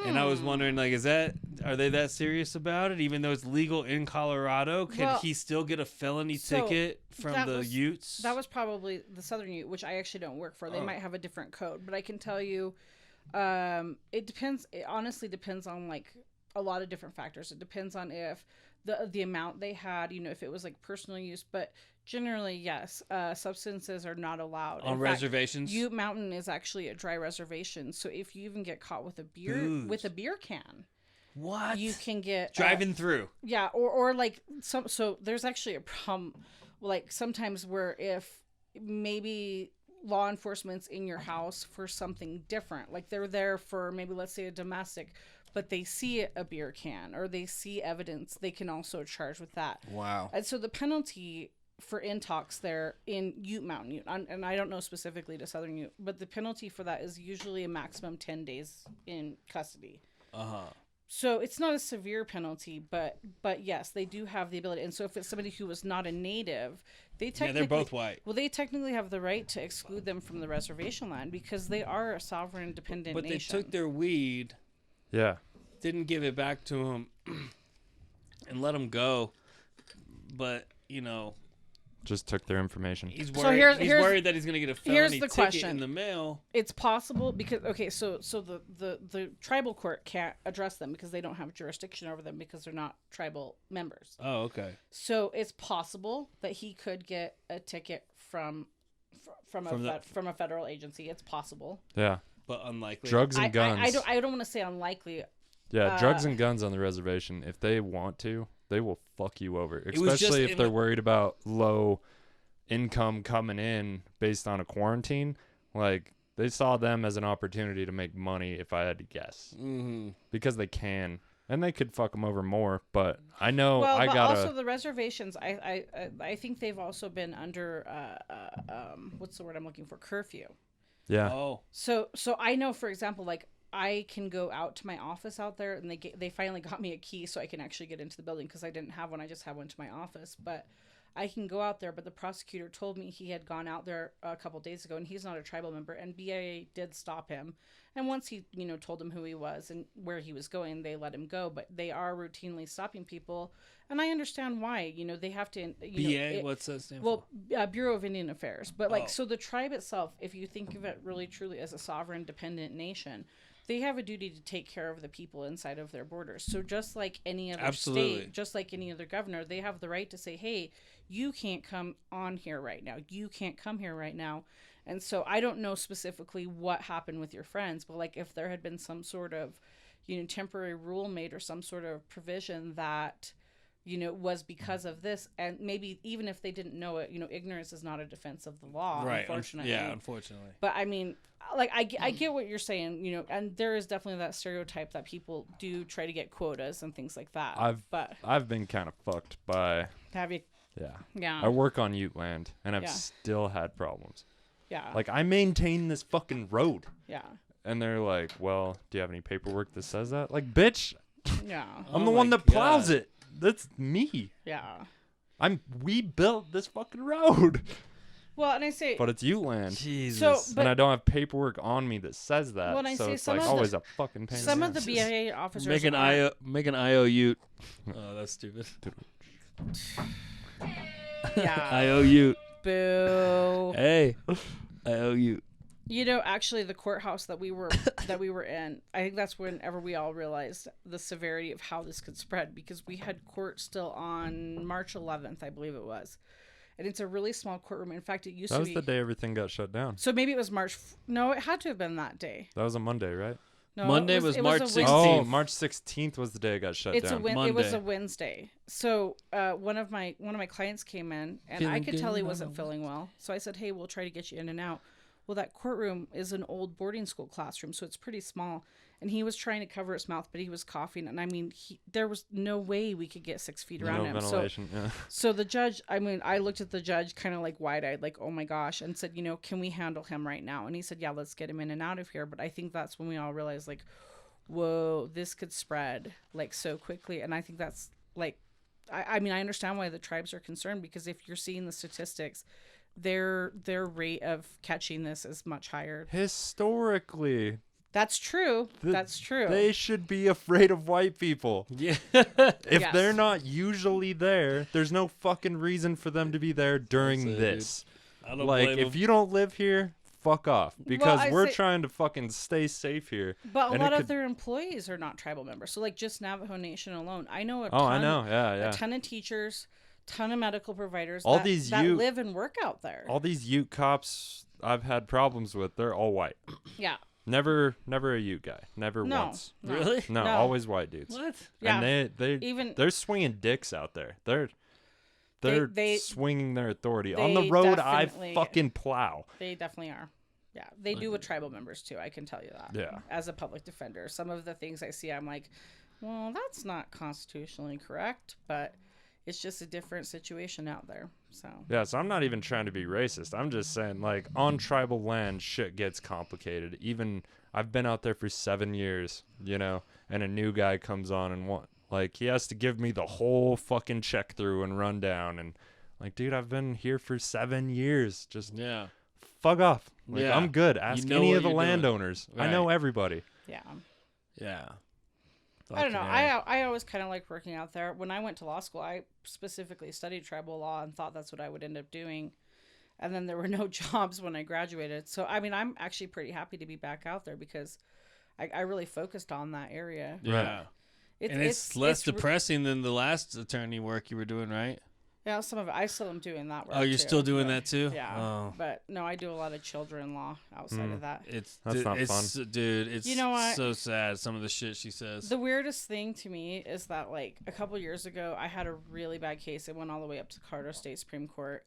And I was wondering, like, are they that serious about it? Even though it's legal in Colorado, can he still get a felony ticket from the Utes? That was probably the Southern Ute, which I actually don't work for. They might have a different code, but I can tell you, it depends. It honestly depends on like a lot of different factors. It depends on if the amount they had, if it was like personal use, but generally, yes, substances are not allowed on reservations. Ute Mountain is actually a dry reservation, so if you even get caught with a beer can, what you can get driving through. Yeah, or like so there's actually a problem, like sometimes where if maybe law enforcement's in your house for something different, like they're there for maybe let's say a domestic, but they see a beer can or they see evidence, they can also charge with that. Wow. And so the penalty for intox there in Ute Mountain, and I don't know specifically to Southern Ute, but the penalty for that is usually a maximum 10 days in custody. So it's not a severe penalty, but yes, they do have the ability. And so if it's somebody who was not a native, they're both white. Well, they technically have the right to exclude them from the reservation land because they are a sovereign, independent nation. But they took their weed. Yeah. Didn't give it back to him and let him go. But, just took their information. He's worried. He's worried that he's going to get a felony ticket question. In the mail. It's possible because so the tribal court can't address them because they don't have jurisdiction over them because they're not tribal members. Oh, okay. So it's possible that he could get a ticket from a federal agency. It's possible. Yeah, but unlikely. Drugs and guns. I don't want to say unlikely. Yeah, drugs and guns on the reservation. If they want to, they will fuck you over. Especially if they're worried about low income coming in based on a quarantine. Like, they saw them as an opportunity to make money, if I had to guess. Mm-hmm. Because they can. And they could fuck them over more. But I know also the reservations, I think they've also been under, what's the word I'm looking for? Curfew. Yeah. Oh. So I know, for example, like, I can go out to my office out there, and they finally got me a key so I can actually get into the building because I didn't have one. I just had one to my office, but I can go out there. But the prosecutor told me he had gone out there a couple days ago, and he's not a tribal member. And BIA did stop him, and once he told him who he was and where he was going, they let him go. But they are routinely stopping people, and I understand why. They have to. BIA, what's that stand for? Well, Bureau of Indian Affairs. But so the tribe itself, if you think of it really truly as a sovereign, independent nation, they have a duty to take care of the people inside of their borders. So just like any other state, just like any other governor, they have the right to say, hey, you can't come on here right now. You can't come here right now. And so I don't know specifically what happened with your friends, but like if there had been some sort of, temporary rule made or some sort of provision that, was because of this. And maybe even if they didn't know it, ignorance is not a defense of the law, right. Unfortunately. Yeah, unfortunately. But I mean, like, I get what you're saying, and there is definitely that stereotype that people do try to get quotas and things like that. I've been kind of fucked by. Have you? Yeah. Yeah. I work on Ute land, and I've still had problems. Yeah. Like, I maintain this fucking road. Yeah. And they're like, well, do you have any paperwork that says that? Like, bitch. Yeah. I'm the one that plows it. That's me. Yeah. We built this fucking road. Well, and I say, but it's Ute land. Jesus. And I don't have paperwork on me that says that. When I so say it's like always a fucking pain. Some of the BIA officers make an IO Ute. Oh, that's stupid. Yeah. IO Ute. Boo. Hey. IO Ute. Actually, the courthouse that we were in, I think that's whenever we all realized the severity of how this could spread, because we had court still on March 11th, I believe it was. And it's a really small courtroom. In fact, it used to be... That was the day everything got shut down. So maybe it was No, it had to have been that day. That was a Monday, right? No, Monday was March 16th. Oh, March 16th was the day it got shut down. It was a Wednesday. So one of my clients came in, and I could tell he wasn't feeling well. So I said, hey, we'll try to get you in and out. Well, that courtroom is an old boarding school classroom, so it's pretty small. And he was trying to cover his mouth, but he was coughing. And I mean, there was no way we could get 6 feet around him. Ventilation, so the judge, I looked at the judge kind of like wide-eyed, like, oh my gosh, and said, can we handle him right now? And he said, yeah, let's get him in and out of here. But I think that's when we all realized, like, whoa, this could spread like so quickly. And I think that's like, I mean, I understand why the tribes are concerned, because if you're seeing the statistics, their rate of catching this is much higher. Historically, That's true. That's true. They should be afraid of white people. Yeah. If they're not usually there, there's no fucking reason for them to be there during That's it, this. I don't Like, blame if 'em. you don't live here, fuck off. Because I we're say- trying to fucking stay safe here. But a And lot it of could- their employees are not tribal members. So, like, just Navajo Nation alone, I know a Oh, ton, I know. Yeah. a ton of teachers, ton of medical providers All that, these that Ute- live and work out there. All these Ute cops I've had problems with, they're all white. Yeah. Never a Ute guy. Never No. once. No. Really? No, No. always white dudes. What? Yeah. And they're swinging dicks out there. They're They- swinging their authority on the they road. I definitely- fucking plow. They definitely are. Yeah, they do with tribal members too. I can tell you that. Yeah. As a public defender, some of the things I see, I'm like, well, that's not constitutionally correct, but it's just a different situation out there. So. Yeah, so I'm not even trying to be racist. I'm just saying, like, on tribal land, shit gets complicated. Even I've been out there for 7 years, you know, and a new guy comes on and he has to give me the whole fucking check through and rundown. And like, dude, I've been here for 7 years. Just Yeah. fuck off. Like, Yeah. I'm good. Ask know any what of the you're doing. landowners. I know everybody. Yeah. Yeah. I don't know. Fucking A. I always kind of liked working out there. When I went to law school, I specifically studied tribal law and thought that's what I would end up doing. And then there were no jobs when I graduated. So, I mean, I'm actually pretty happy to be back out there because I really focused on that area. Yeah. It's less depressing than the last attorney work you were doing, right? Yeah, some of it. I still am doing that work. Oh, you're too, still doing but- that too? Yeah. Oh. But no, I do a lot of children law outside of that. That's not fun. Dude, it's You know what? so sad, some of the shit she says. The weirdest thing to me is that, like, a couple years ago, I had a really bad case. It went all the way up to Colorado State Supreme Court.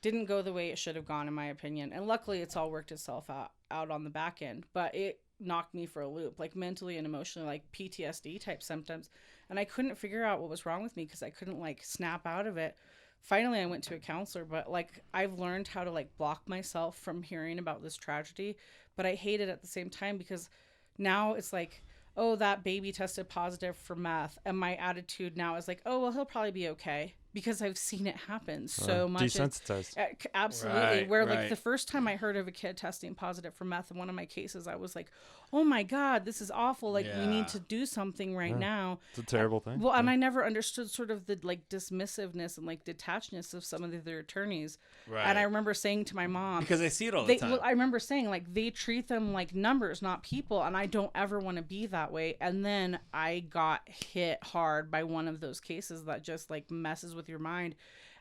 Didn't go the way it should have gone, in my opinion. And luckily, it's all worked itself out on the back end. But it knocked me for a loop, like mentally and emotionally, like PTSD type symptoms. And I couldn't figure out what was wrong with me because I couldn't, like, snap out of it. Finally, I went to a counselor, but, like, I've learned how to, like, block myself from hearing about this tragedy. But I hate it at the same time because now it's like, oh, that baby tested positive for meth. And my attitude now is like, oh, well, he'll probably be okay. Because I've seen it happen so much. Desensitized. Absolutely. Right, Where, right. like, the first time I heard of a kid testing positive for meth in one of my cases, I was like, oh, my God, this is awful. Like, we Yeah. need to do something right now. It's a terrible thing. Well, and I never understood sort of the, like, dismissiveness and, like, detachedness of some of the other attorneys. Right. And I remember saying to my mom, because I see it all the time. well, I remember saying, like, they treat them like numbers, not people, and I don't ever want to be that way. And then I got hit hard by one of those cases that just, like, messes with your mind.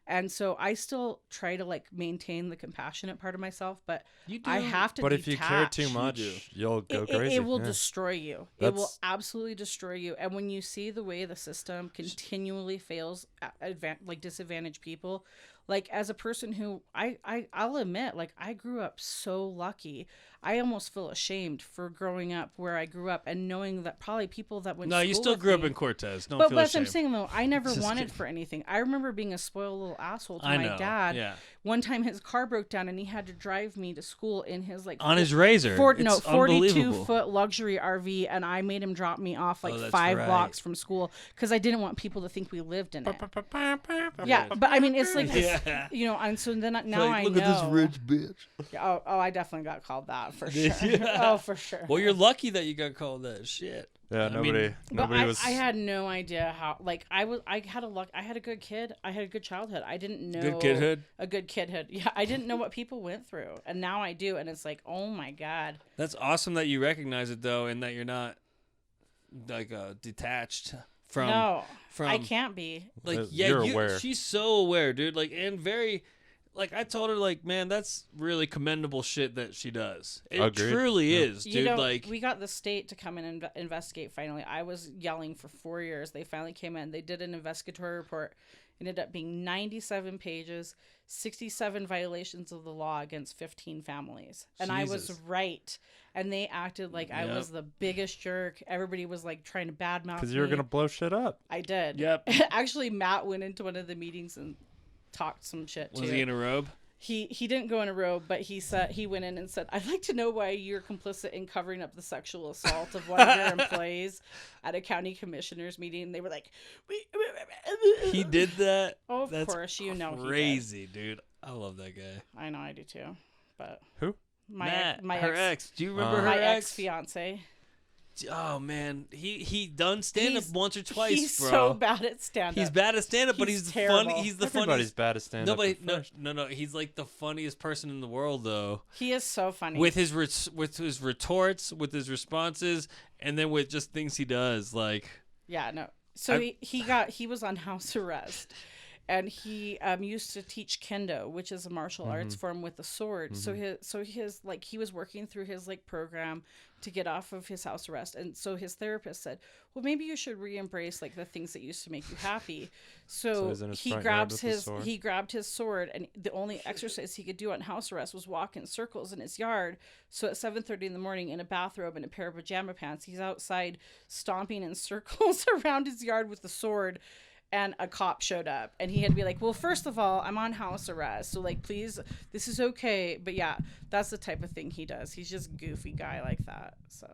And so I still try to, like, maintain the compassionate part of myself, but You do. I have to But if you care too detach. much, you'll go crazy. It will yeah. destroy you. It will That's- absolutely destroy you. And when you see the way the system continually fails, disadvantage people, like, as a person who I'll admit, like, I grew up so lucky. I almost feel ashamed for growing up where I grew up and knowing that probably people that went. No, to you school still with grew up me- in Cortez. Don't But feel that's what I'm ashamed. saying, though. I never Just wanted kidding. for anything. I remember being a spoiled little asshole to I my know. dad. Yeah. One time his car broke down and he had to drive me to school in his, like, On his Razor. It's 42 unbelievable. foot luxury RV, and I made him drop me off like Oh, that's 5 right. blocks from school because I didn't want people to think we lived in it. Yeah, but I mean, it's like this, Yeah. you know, and so then now Like, I look know. at this rich bitch. Oh, I definitely got called that for sure. Yeah. Oh, for sure. Well, you're lucky that you got called that shit. Yeah, I nobody mean- But was. I had no idea how. Like, I had a good kid. I had a good childhood. I didn't know Good kidhood? A good kidhood. Yeah, I didn't know what people went through, and now I do, and it's like, oh my God. That's awesome that you recognize it though, and that you're not like detached from. No, from I can't be. Like, You're aware. She's so aware, dude. Like, and very. Like, I told her, like, man, that's really commendable shit that she does. It Agreed. truly Yeah. is, dude. You know, like, we got the state to come in and investigate finally. I was yelling for 4 years. They finally came in. They did an investigatory report. Ended up being 97 pages, 67 violations of the law against 15 families. And I was Jesus. right. And they acted like I Yep. was the biggest jerk. Everybody was, like, trying to badmouth Because you were me. going to blow shit up. I did. Yep. Actually, Matt went into one of the meetings and talked some shit, too. was he in a robe? He didn't go in a robe, but he went in and said, "I'd like to know why you're complicit in covering up the sexual assault of one of your employees at a county commissioners meeting." And they were like, He did that? "Oh, of That's course, you know he did." crazy, dude. I love that guy. I know, I do too. But Who? her ex. Do you remember her my ex? ex-fiance. Oh man, he done stand up once or twice, he's bro. So bad at stand up. He's bad at stand up, but he's terrible. funny. He's the Everybody's funniest. bad at stand up. No. He's like the funniest person in the world, though. He is so funny with his retorts, with his responses, and then with just things he does. Like, yeah, no. So he was on house arrest. And he used to teach kendo, which is a martial arts form with a sword. So his like he was working through his like program to get off of his house arrest, and so his therapist said, "Well, maybe you should re-embrace like the things that used to make you happy." So he grabbed his sword, and the only exercise he could do on house arrest was walk in circles in his yard. So at 7:30 in the morning, in a bathrobe and a pair of pajama pants, he's outside stomping in circles around his yard with the sword. And a cop showed up, and he had to be like, well, first of all, I'm on house arrest, so like, please, this is okay. But yeah, that's the type of thing he does. He's just a goofy guy like that. So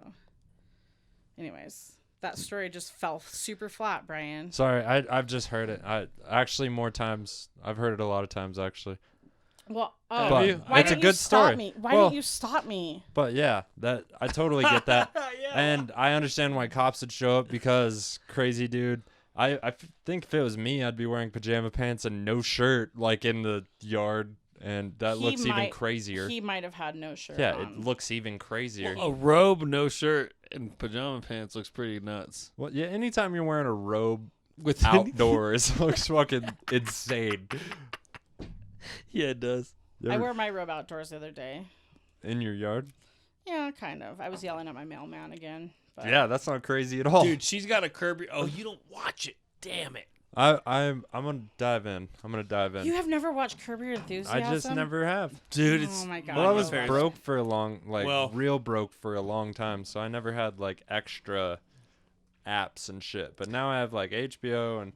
anyways, that story just fell super flat, Brian. Sorry, I've just heard it. More times. I've heard it a lot of times, actually. Well, but why it's a didn't good you stop story. me? Why didn't you stop me? But yeah, I totally get that. Yeah. And I understand why cops would show up, because crazy dude. I think if it was me, I'd be wearing pajama pants and no shirt, like in the yard, and that looks even crazier. He might have had no shirt. Yeah, on. it looks even crazier. A robe, no shirt, and pajama pants looks pretty nuts. Well, yeah, anytime you're wearing a robe With outdoors, it looks fucking insane. Yeah, it does. I wore my robe outdoors the other day. In your yard? Yeah, kind of. I was yelling at my mailman again. But Yeah, that's not crazy at all. Dude, she's got a Kirby. Oh, you don't watch it. Damn it. I'm gonna dive in. You have never watched Curb Your Enthusiasm? I just never have. Dude, it's... Oh my god. Well, I was Very- broke for a long, real broke for a long time, so I never had like extra apps and shit. But now I have like HBO, and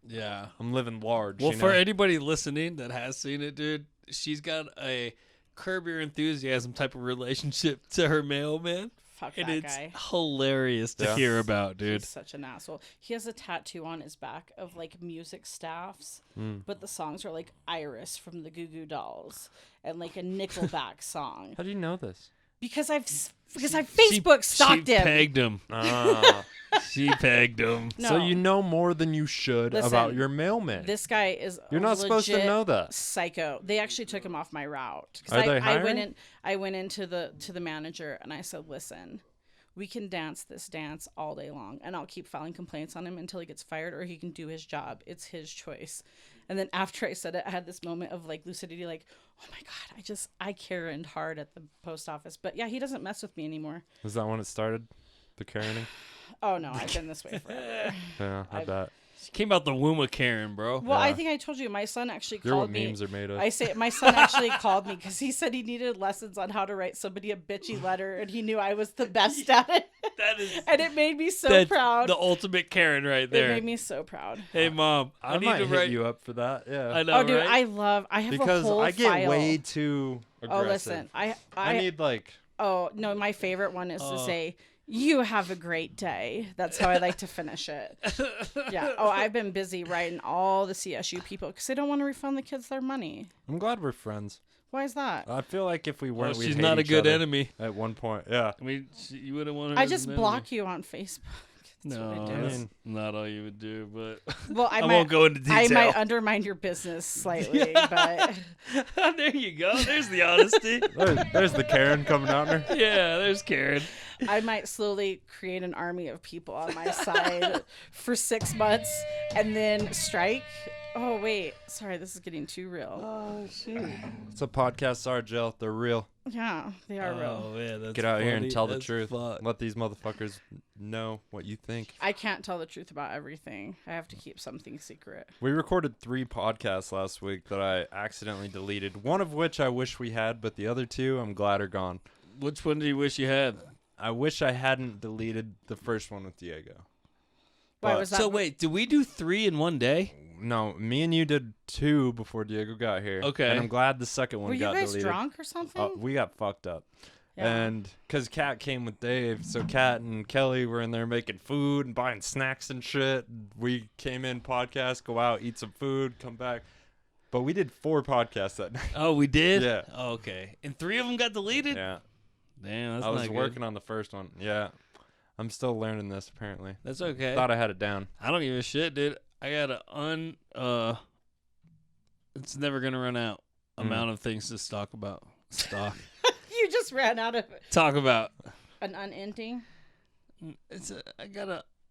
Yeah. I'm living large. Well, you for know? anybody listening that has seen it, dude, she's got a Curb Your Enthusiasm type of relationship to her mailman. Fuck And that it's guy. hilarious to Yeah. hear about, dude. He's such an asshole. He has a tattoo on his back of like music staffs, but the songs are like Iris from the Goo Goo Dolls and like a Nickelback song. How do you know this? Because I've Facebook stalked she him. pegged him. Ah. She pegged him. No. So you know more than you should Listen, about your mailman. This guy is You're not supposed to legit know that. psycho. They actually took him off my route. 'Cause Are they I went into the manager and I said, listen, we can dance this dance all day long, and I'll keep filing complaints on him until he gets fired, or he can do his job. It's his choice. And then after I said it, I had this moment of like lucidity, like, oh my god, I Karen'd hard at the post office. But yeah, he doesn't mess with me anymore. Was that when it started? The Karening? Oh no, I've been this way forever. Yeah, I bet. She came out the womb of Karen, bro. Well, I Yeah. think I told you, my son actually You're called what me. memes are made of. I say my son actually called me because he said he needed lessons on how to write somebody a bitchy letter, and he knew I was the best at it. That is And it made me so that's proud. the ultimate Karen right It there. made me so proud. Hey, Mom, I need might to hit write you up for that. Yeah. I know, Oh, dude, right? I have Because a whole I get file. way too Oh, aggressive. listen, I need like Oh no, my favorite one is to say, "You have a great day." That's how I like to finish it. Yeah. Oh, I've been busy writing all the CSU people because they don't want to refund the kids their money. I'm glad we're friends. Why is that? I feel like if we Oh, weren't, we'd she's hate not a each good other enemy. at one point. Yeah. I mean, you wouldn't want her I as just an block you on Facebook. That's No, what I do. that's mean- not all you would do, but Well, I won't go into I detail. might undermine your business slightly, but There you go. There's the honesty. There's the Karen coming out in her. Yeah, there's Karen. I might slowly create an army of people on my side for 6 months and then strike. Oh, wait. Sorry, this is getting too real. Oh shit. It's a podcast, are Jill. They're real. Yeah, they are real. Oh yeah, that's Get out here and funny tell the as truth. fuck. Let these motherfuckers know what you think. I can't tell the truth about everything. I have to keep something secret. We recorded 3 podcasts last week that I accidentally deleted. One of which I wish we had, but the other 2 I'm glad are gone. Which one do you wish you had? I wish I hadn't deleted the first one with Diego. Why But- was that? So wait, did we do 3 in one day? No, me and you did 2 before Diego got here. Okay. And I'm glad the second one Were you got guys deleted. drunk or something? We got fucked up. Yeah. And because Kat came with Dave, so Kat and Kelly were in there making food and buying snacks and shit. We came in, podcast, go out, eat some food, come back. But we did 4 podcasts that night. Oh, we did? Yeah. Oh, okay. And 3 of them got deleted? Yeah. Damn, that's I was not working good. on the first one. Yeah. I'm still learning this, apparently. That's okay. Thought I had it down. I don't give a shit, dude. I got it's never going to run out amount of things to talk about. You just ran out of Talk about. an unending.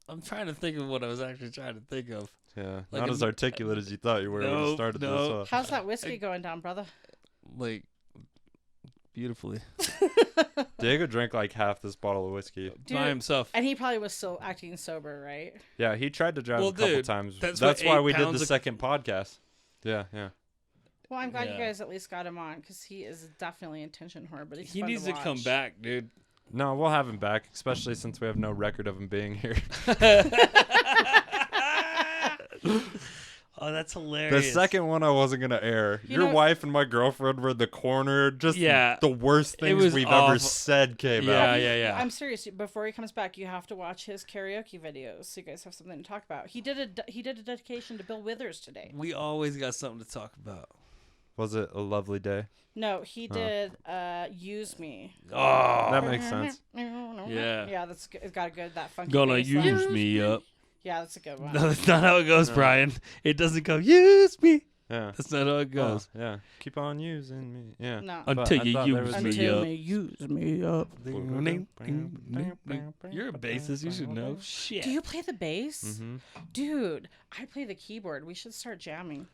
I'm trying to think of what I was actually trying to think of. Yeah. Like Not as articulate as you thought you were when you started this off. How's that whiskey going down, brother? Like, beautifully. Diego drank like half this bottle of whiskey. Dude, By himself. And he probably was still acting sober, right? Yeah, he tried to drive Well, a couple dude, times. that's That's what why 8 we did pounds the of- second podcast. Yeah, yeah. Well, I'm glad you Yeah. guys at least got him on because he is definitely an attention whore. But He needs to come back, dude. No, we'll have him back, especially since we have no record of him being here. Oh, that's The hilarious. second one I wasn't going to air. You Your know- wife and my girlfriend were in the corner. Just Yeah. the worst things was we've awful. ever said came Yeah, out. yeah. I'm serious. Before he comes back, you have to watch his karaoke videos so you guys have something to talk about. He did a dedication to Bill Withers today. We always got something to talk about. Was it a lovely day? No, he did Use Me. Oh, That makes sense. Yeah. Yeah, that's good. It's got a good that funky gonna bass line. use me up. Yeah, that's a good one. No, that's not how it goes, Brian. It doesn't go, use me. Yeah. That's not how it goes. Oh, yeah. Keep on using me. Yeah. No. But Until I you thought there use was- me Until up. me use me up. You're a bassist. You should know. Shit. Do you play the bass? Mhm. Dude, I play the keyboard. We should start jamming.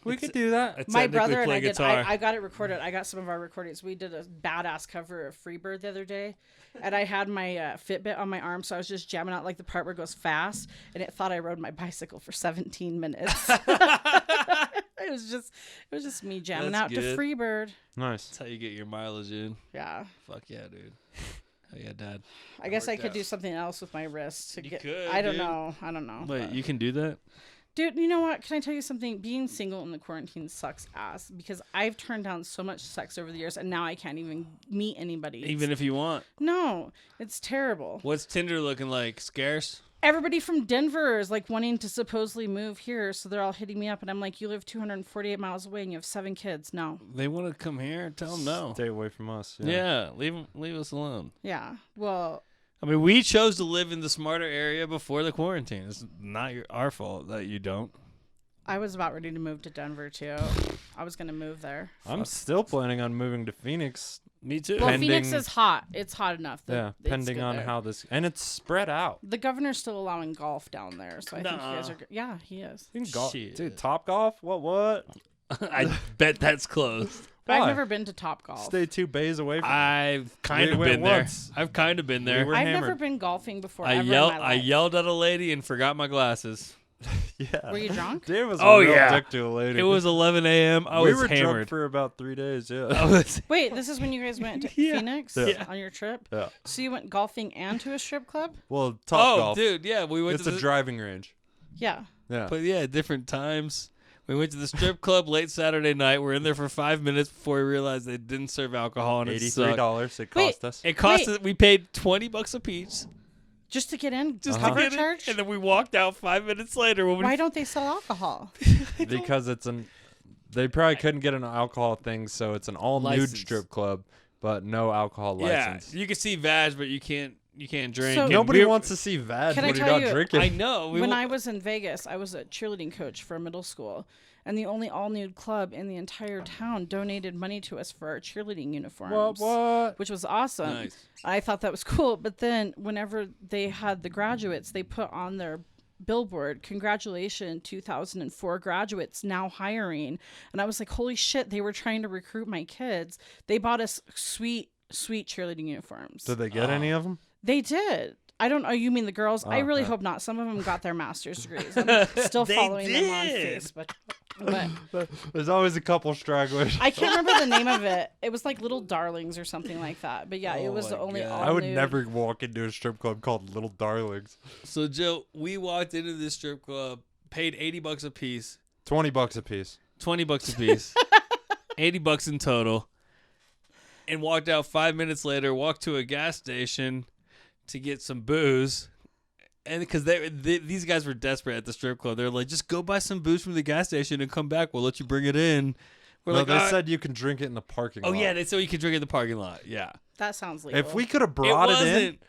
We could do that. I My technically brother and play I did. guitar. I got it recorded. I got some of our recordings. We did a badass cover of Freebird the other day, and I had my Fitbit on my arm, so I was just jamming out like the part where it goes fast, and it thought I rode my bicycle for 17 minutes. It was just me jamming That's out good. to Freebird. Nice. That's how you get your mileage in. Yeah, Fuck yeah, dude. Hell yeah, Dad. I guess I worked could out. do something else with my wrist to You get. could, I don't dude. know. I don't know. Wait, but- you can do that? Dude, you know what? Can I tell you something? Being single in the quarantine sucks ass because I've turned down so much sex over the years, and now I can't even meet anybody. Even if you want. No, it's terrible. What's Tinder looking like? Scarce? Everybody from Denver is like wanting to supposedly move here, so they're all hitting me up, and I'm like, you live 248 miles away and you have 7 kids. No. They want to come here? Tell them no. Stay away from us. Yeah, leave us alone. Yeah. Well, I mean, we chose to live in the smarter area before the quarantine. It's not our fault that you don't. I was about ready to move to Denver too. I was gonna move there. I'm still planning on moving to Phoenix. Me too. Well, Pending- Phoenix is hot. It's hot enough. Yeah, It's pending good on there. how this, and it's spread out. The governor's still allowing golf down there, so I think you guys Nuh-uh. are good. Yeah, he is. You can golf, Shit. dude. Top golf? What? I bet that's closed. I've Why? never been to Top Golf. Stay 2 bays away from. I've kind of went been there. once. I've kind of been there. were I've hammered. never been golfing before. I ever yelled. In my I life. yelled at a lady and forgot my glasses. Yeah. Were you drunk? Dave was Oh, a real yeah. dick to a lady. It was 11 a.m. I we was were drunk hammered. for about 3 days. Yeah. I was. Wait, this is when you guys went to Yeah. Phoenix Yeah. on your trip? Yeah. So you went golfing and to a strip club? Well, Top Oh, golf. dude, yeah, we went It's to a the, driving range. Yeah. Yeah. but yeah, different times. We went to the strip club late Saturday night. We're in there for 5 minutes before we realized they didn't serve alcohol and it sucked. $83 it Wait. cost us. It cost Wait. us. We paid $20 a piece Just to get in? just cover to get charge? it, and then we walked out 5 minutes later. When we Why don't they sell alcohol? Because it's an. They probably couldn't get an alcohol thing, so it's an all nude License. strip club, but no alcohol license. Yeah, you can see vag, but you can't drink. So- And Nobody we're- wants to see vag Can I when you're tell not you- drinking. I know. When I was in Vegas, I was a cheerleading coach for a middle school, and the only all-nude club in the entire town donated money to us for our cheerleading uniforms. What? Which was awesome. Nice. I thought that was cool. But then whenever they had the graduates, they put on their billboard, congratulations, 2004 graduates now hiring. And I was like, holy shit, they were trying to recruit my kids. They bought us sweet cheerleading uniforms. Did they get any of them? They did. I don't know. You mean the girls? I really okay. hope not. Some of them got their master's degrees. I'm still They following them on did. Facebook. But There's always a couple stragglers. I can't remember the name of it. It was like Little Darlings or something like that. But yeah, it Oh was the my only God. all I would nude. never walk into a strip club called Little Darlings. So Joe, we walked into this strip club, paid $80 a piece, $20 a piece. $20 a piece, $80 in total, and walked out 5 minutes later. Walked to a gas station to get some booze, And because these guys were desperate at the strip club. They're like, just go buy some booze from the gas station and come back. We'll let you bring it in. We're No, like, they said you can drink it in the parking lot. oh, yeah, they said you could drink it in the parking lot. Yeah. That sounds legal. If we could have brought it in, wasn't.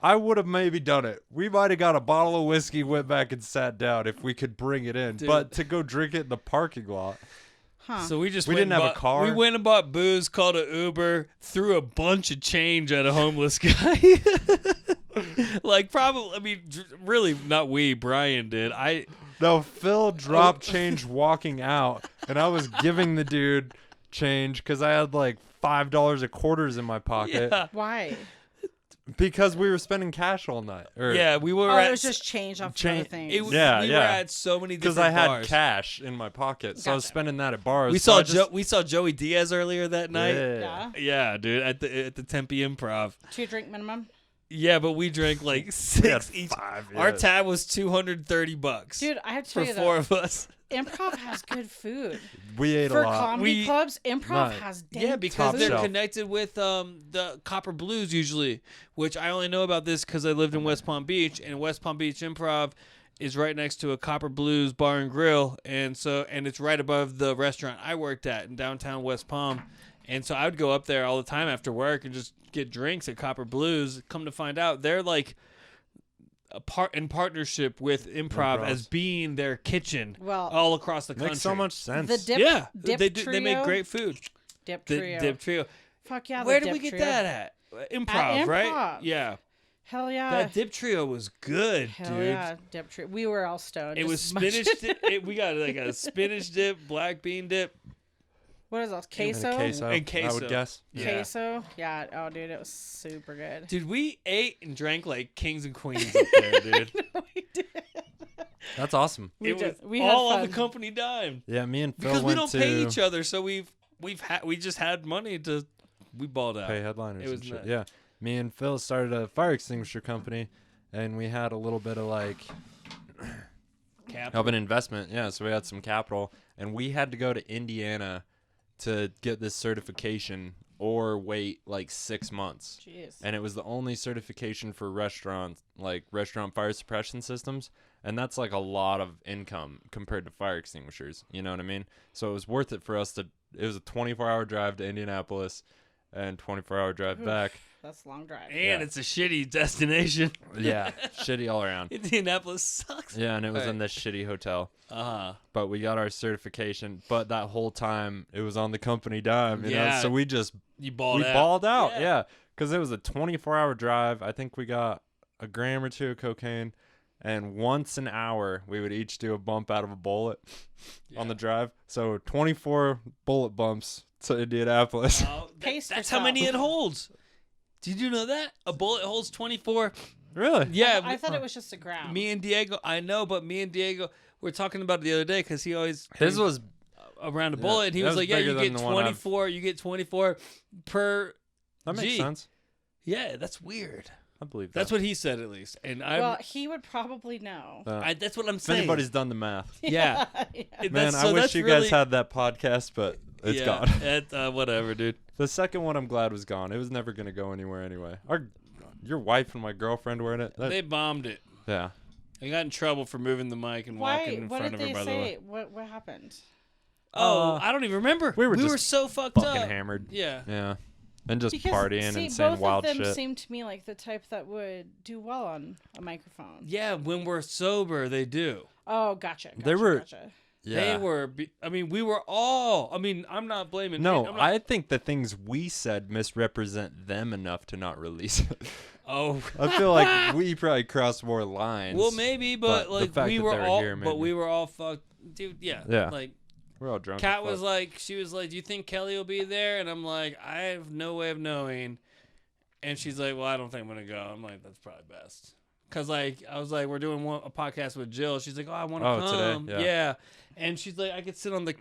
I would have maybe done it. We might have got a bottle of whiskey, went back and sat down if we could bring it in. Dude. But to go drink it in the parking lot. Huh. So we We didn't have a car. We went and bought booze, called an Uber, threw a bunch of change at a homeless guy. Like, probably, I mean, really, not we, Brian did. No, Phil dropped change walking out, and I was giving the dude change because I had like $5 of quarters in my pocket Yeah. Why? because we were spending cash all night. Yeah, we were Oh, at. it was just change off other things. We Yeah, were yeah. at so many Because different I had bars. cash in my pocket, so I was Gotcha. spending that at bars. We so saw I just, we saw Joey Diaz earlier that night. Yeah. Yeah, dude, at the Tempe Improv. 2 drink minimum. Yeah, but we drank like We had 6 each. 5, Our yeah. tab was $230. Dude, I have to for tell you 4 though, of us. improv has good food. We ate For a lot. comedy We- clubs, improv Right. has Yeah, dank because Top they're shelf. connected with the Copper Blues usually, which I only know about this because I lived in West Palm Beach, and West Palm Beach Improv is right next to a Copper Blues bar and grill, and it's right above the restaurant I worked at in downtown West Palm, and so I would go up there all the time after work and just get drinks at Copper Blues. Come to find out, they're like in partnership with Improv Improvs. as being their kitchen Well, all across the country. Makes so much sense. the dip, Yeah, dip they trio, they make great food. dip The trio. Dip Trio. Fuck yeah, the Where did dip we get trio. that at? Improv, right? Improv. Yeah. Hell yeah. That dip trio was good, Hell dude. yeah, dip trio. We were all stoned. It just was much- spinach dip. We got like a spinach dip, black bean dip, What is that? And Queso? a queso, And I queso. would guess. Yeah. Queso? Yeah. Oh, dude, it was super good. Dude, we ate and drank like kings and queens up there, dude. we did. That's awesome. We It did. was We had all on the fun. company dime Yeah, me and Phil because we went don't to pay each other, so we just had money to we balled out. pay headliners It was and shit. nuts. Yeah, me and Phil started a fire extinguisher company, and we had a little bit of like Cap. of an investment. Yeah, so we had some capital, and we had to go to Indiana to get this certification or wait like 6 months. Jeez. And it was the only certification for restaurants, like restaurant fire suppression systems. And that's like a lot of income compared to fire extinguishers. You know what I mean? So it was worth it for us to, it was a 24-hour drive to Indianapolis and 24-hour drive back. That's a long drive. And Yeah. it's a shitty destination. Yeah, shitty all around. Indianapolis sucks. Yeah, and it was Right. in this shitty hotel. Uh-huh. But we got our certification. But that whole time, it was on the company dime, you know? Yeah. So we just, You balled we out. balled out. Yeah. Yeah. Because it was a 24-hour drive. I think we got a gram or 2 of cocaine. And once an hour, we would each do a bump out of a bullet on the drive. So 24 bullet bumps to Indianapolis. Oh, Pace that's how many it holds. Did you know that? A bullet holds 24. Really? Yeah. I thought it was just a gram. Me and Diego, I know, but me and Diego were talking about it the other day because he always His was, around a Yeah, bullet, and he that was was like, "Yeah, bigger you than get the one I've- 24. You get 24 per that makes G." sense. Yeah, that's weird. I believe that. That's what he said at least, and I. well, he would probably know. That's what I'm if saying. anybody's done the math. yeah, Man, That's- I so wish that's you really- guys had that podcast, but it's yeah, gone. Whatever, dude. The second one, I'm glad was gone. It was never going to go anywhere anyway. Your wife and my girlfriend were in it. They bombed it. Yeah. I got in trouble for moving the mic and walking in What front did of her. they By the way. say? What happened? I don't even remember. we were were just so fucked Fucking up. hammered. Yeah. Yeah. And just Because, partying see, and saying both wild of them shit. seem to me like the type that would do well on a microphone. Yeah, when we're sober, they do. Oh, gotcha. They were- Gotcha. Yeah. They were. We were all. I'm not blaming. No, I'm not- I think the things we said misrepresent them enough to not release it. Oh. I feel like we probably crossed more lines. Well, maybe, but the like fact we that were they were all. here made But me- we were all fucked, dude. Yeah. Yeah. Like We're all drunk. Kat as was fuck. like, she was like, "Do you think Kelly will be there?" And I'm like, "I have no way of knowing." And she's like, "Well, I don't think I'm gonna go." I'm like, "That's probably best." Cause like I was like, we're doing a podcast with Jill. She's like, "Oh, I want to come." today? Yeah. Yeah. And she's like, "I could sit on the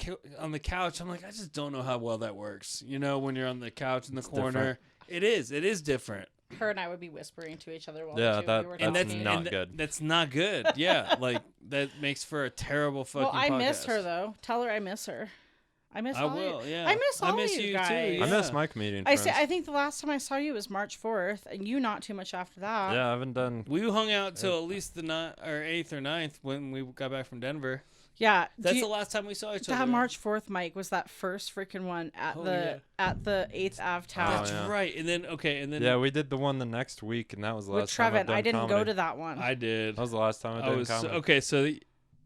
couch." I'm like, "I just don't know how well that works." You know, when you're on the couch in the corner, it is different. Her and I would be whispering to each other while Yeah, we were that's talking. not good. That's not good. Yeah, like that makes for a terrible fucking. Well, I miss podcast. her though. Tell her I miss her. I miss I all will, you. yeah. I miss all you you guys. too. I Yeah. miss my comedian friends. I think the last time I saw you was March 4th, and you not too much after that. Yeah, I haven't done. We hung out till at least the 8th or 9th when we got back from Denver. Yeah. That's the last time we saw each other. That March 4th, Mike, was that first freaking one at the 8th Ave Tower. That's yeah. right. And then Yeah, we did the one the next week, and that was the with last time I've Trevin. done I didn't comedy. go to that one. I did. That was the last time I did comedy. Okay, so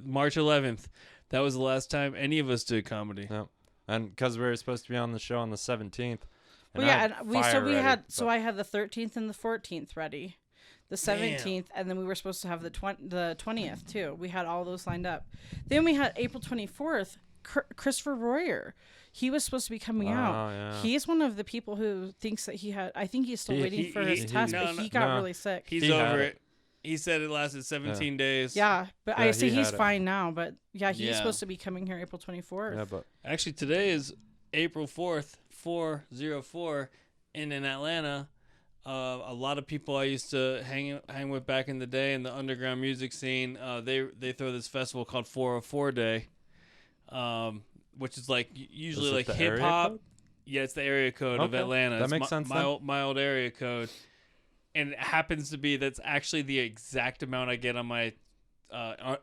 March 11th. That was the last time any of us did comedy. Yeah. And because we were supposed to be on the show on the 17th. Well, yeah, and I had the 13th and the 14th ready, the 17th, and then we were supposed to have the 20th too. We had all those lined up. Then we had April 24th. Christopher Royer, he was supposed to be coming out. Yeah. He's one of the people who thinks that he had. I think he's still waiting for his test, but he got really sick. He's He over had it. He said it lasted 17 days. Yeah, but Yeah, I say he he's had it. fine now. But yeah, he's Yeah. supposed to be coming here April 24th. Yeah, but Actually, today is April 4th, 404, and in Atlanta. A lot of people I used to hang with back in the day in the underground music scene, they throw this festival called 404 Day, which is like usually Is it like the hip area hop. code? Yeah, it's the area code of Okay. Atlanta. That It's makes sense My then. my old area code, and it happens to be that's actually the exact amount I get on my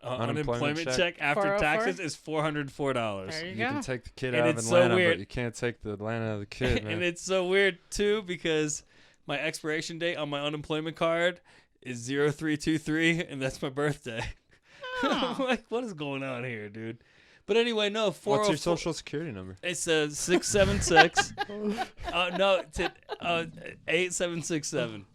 unemployment check? check after 404? taxes is $404. There you you go. can take the kid And out of it's so Atlanta, weird. but you can't take the Atlanta out of the kid, man. And it's so weird too because my expiration date on my unemployment card is 0323, and that's my birthday. I'm like, what is going on here, dude? But anyway, no. What's 404 your social security number? It's a 676. No, it's 8767.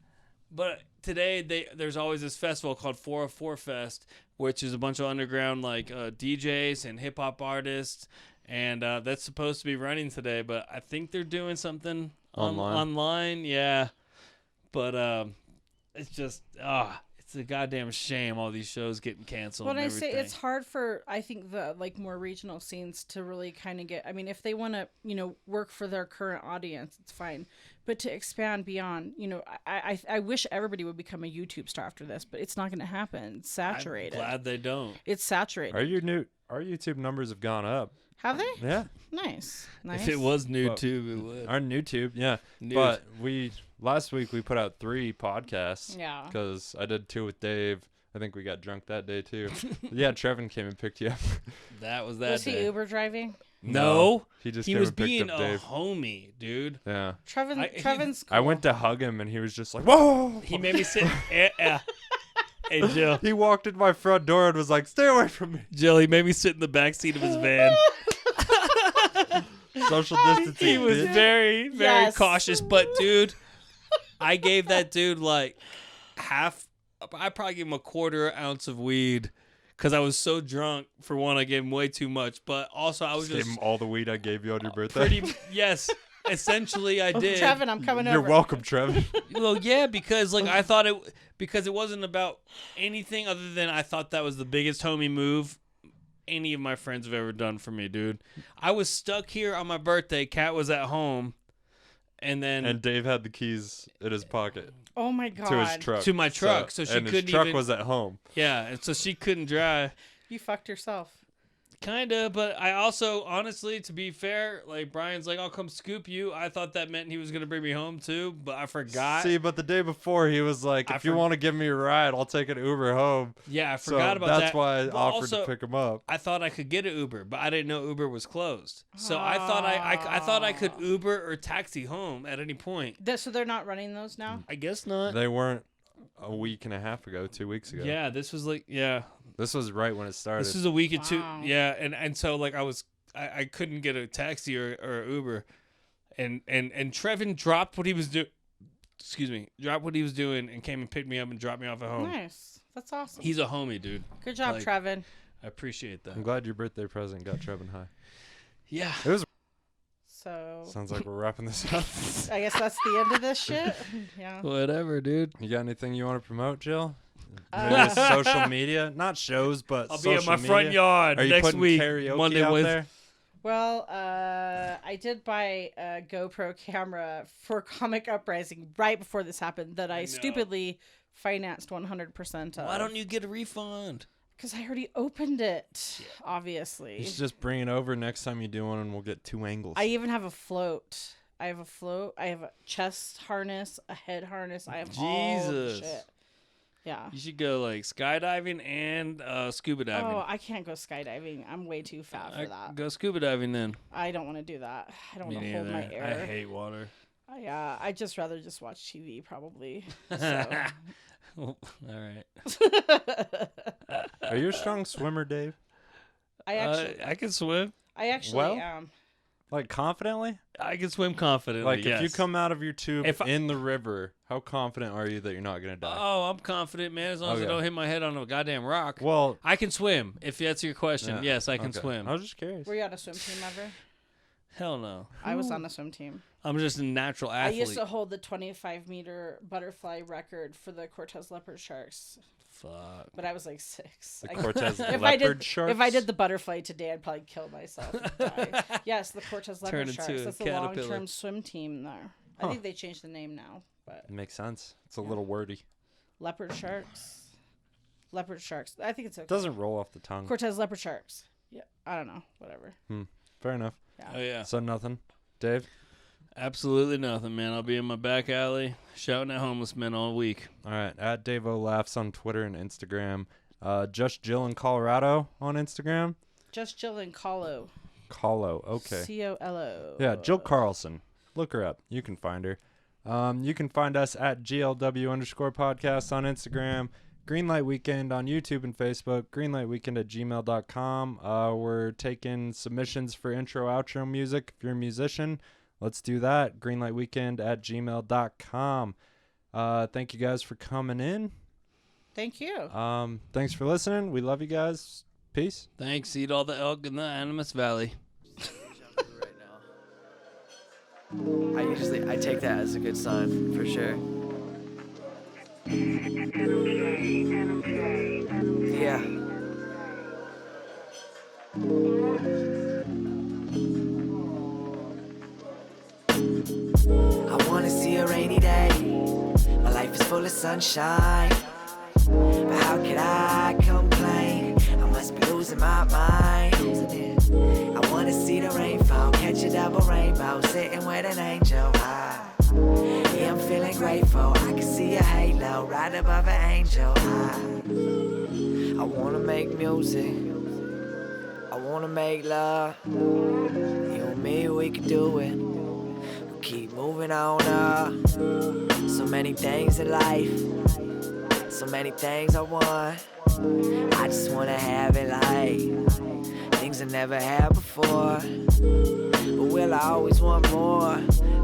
But today there's always this festival called 404 Fest, which is a bunch of underground like DJs and hip hop artists, and that's supposed to be running today. But I think they're doing something online. Yeah, but it's just it's a goddamn shame all these shows getting canceled. Well, and I say everything. it's hard for I think the like more regional scenes to really kind of get. I mean, if they want to, work for their current audience, it's fine. But to expand beyond, I wish everybody would become a YouTube star after this, but it's not going to happen. It's saturated. I'm glad they don't. It's saturated. Our YouTube numbers have gone up. Have they? Yeah. Nice. If it was new Well, too, it would. Our YouTube, yeah. Nude. But last week we put out 3 podcasts. Yeah. Because I did 2 with Dave. I think we got drunk that day too. Yeah, Trevin came and picked you up. That was that Was he day. Uber driving? No, he just he came was and picked being up a Dave. homie, dude. Yeah. Trevin's cool. I went to hug him and he was just like, "Whoa!" He made me sit. Hey, Jill. He walked in my front door and was like, "Stay away from me." Jill, he made me sit in the back seat of his van. Social distancing. He was bitch. very, very Yes. cautious. But, dude, I gave that dude like half. I probably gave him a quarter ounce of weed because I was so drunk. For one, I gave him way too much. But also, I was Just gave just him all the weed I gave you on your birthday. yes. Essentially, I did. Trevin, I'm coming You're over. welcome, Trevin. Well, yeah, because like I thought it wasn't about anything other than I thought that was the biggest homie move any of my friends have ever done for me, dude. I was stuck here on my birthday. Kat was at home, and then And Dave had the keys in his pocket Oh my god. to his truck. To my truck, so she and couldn't his truck even- was at home. yeah, and so she couldn't drive. You fucked yourself. Kinda, but I also, honestly, to be fair, like Brian's like, I'll come scoop you. I thought that meant he was gonna bring me home too, but I forgot. See, but the day before he was like, "If you want to give me a ride, I'll take an Uber home." Yeah, I So forgot about that. that's why I But offered also, to pick him up. I thought I could get an Uber, but I didn't know Uber was closed. So I thought I thought I could Uber or taxi home at any point. So they're not running those now? I guess not. They weren't a week and a half ago, 2 weeks ago. Yeah, this was like This was right when it started. this was a week or two. Wow. Yeah, and so like I couldn't get a taxi or Uber, and Trevin dropped what he was doing. Excuse me, dropped what he was doing and came and picked me up and dropped me off at home. Nice. That's awesome. He's a homie, dude. Good job, like- Trevin. I appreciate that. I'm glad your birthday present got Trevin high. Yeah. It was. So Sounds like we're wrapping this up. I guess that's the end of this shit. Yeah. Whatever, dude. You got anything you want to promote, Jill? Uh, Maybe social media, not shows, but I'll be social at my media? front yard Are you next putting week, karaoke Monday, out Wednesday. there? Well, I did buy a GoPro camera for Comic Uprising right before this happened that I know. stupidly financed 100% of. Why don't you get a refund? Because I already opened it, obviously. You should just bring it over next time you do one, and we'll get 2 angles. I even have a float. I have a chest harness, a head harness. I have all the shit. Yeah. You should go like skydiving and scuba diving. Oh, I can't go skydiving. I'm way too fat for that. Go scuba diving then. I don't want to do that. I don't want to hold my air. I hate water. Yeah, I'd just rather just watch TV probably. So. All right. Are you a strong swimmer, Dave? I can swim. I actually am. Like confidently? I can swim confidently. Like yes. if you come out of your tube in the river, how confident are you that you're not gonna die? Oh, I'm confident, man. As long as I don't hit my head on a goddamn rock. Well, I can swim. If that's your question, yeah. yes, I can swim. I was just curious. Were you on a swim team ever? Hell no. I was on a swim team. I'm just a natural athlete. I used to hold the 25-meter butterfly record for the Cortez leopard sharks. Fuck. But I was like 6. The Cortez leopard sharks? If I did the butterfly today, I'd probably kill myself and die. Yes, the Cortez leopard Turn sharks. into a That's the caterpillar. long-term swim team there. I think they changed the name now. But it makes sense. It's a little wordy. Leopard sharks. Leopard sharks. I think it's okay. It doesn't roll off the tongue. Cortez leopard sharks. Yeah, I don't know. Whatever. Fair enough. Yeah. Oh, yeah. So nothing. Dave? Absolutely nothing, man. I'll be in my back alley shouting at homeless men all week. All right. At Dave O Laughs on Twitter and Instagram. Just Jill in Colorado on Instagram. Just Jill in Colo. Colo. Okay. C-O-L-O. Yeah, Jill Carlson. Look her up. You can find her. You can find us at GLW_podcast on Instagram. Greenlight Weekend on YouTube and Facebook. Greenlightweekend@gmail.com. We're taking submissions for intro, outro music. If you're a musician, let's do that. Greenlightweekend@gmail.com. Thank you guys for coming in. Thank you. Thanks for listening. We love you guys. Peace. Thanks. Eat all the elk in the Animus Valley. I take that as a good sign for sure. Yeah. I wanna see a rainy day. My life is full of sunshine. But how could I complain? I must be losing my mind. I wanna see the rainfall, catch a double rainbow, sitting with an angel. Yeah, I'm feeling grateful. I can see a halo right above an angel. I wanna make music. I wanna make love. You and me, we can do it. We'll keep moving on up. So many things in life. So many things I want. I just wanna have it like things I never had before. But will I always want more?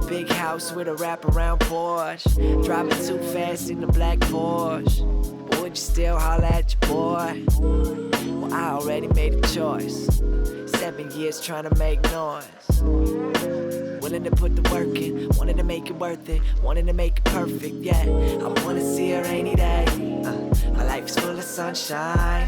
Big house with a wraparound porch. Driving too fast in the black Porsche. But would you still holler at your boy? Well, I already made a choice. 7 years trying to make noise. Willing to put the work in, wanting to make it worth it, wanting to make it perfect, yeah. I wanna see a rainy day. My life is full of sunshine.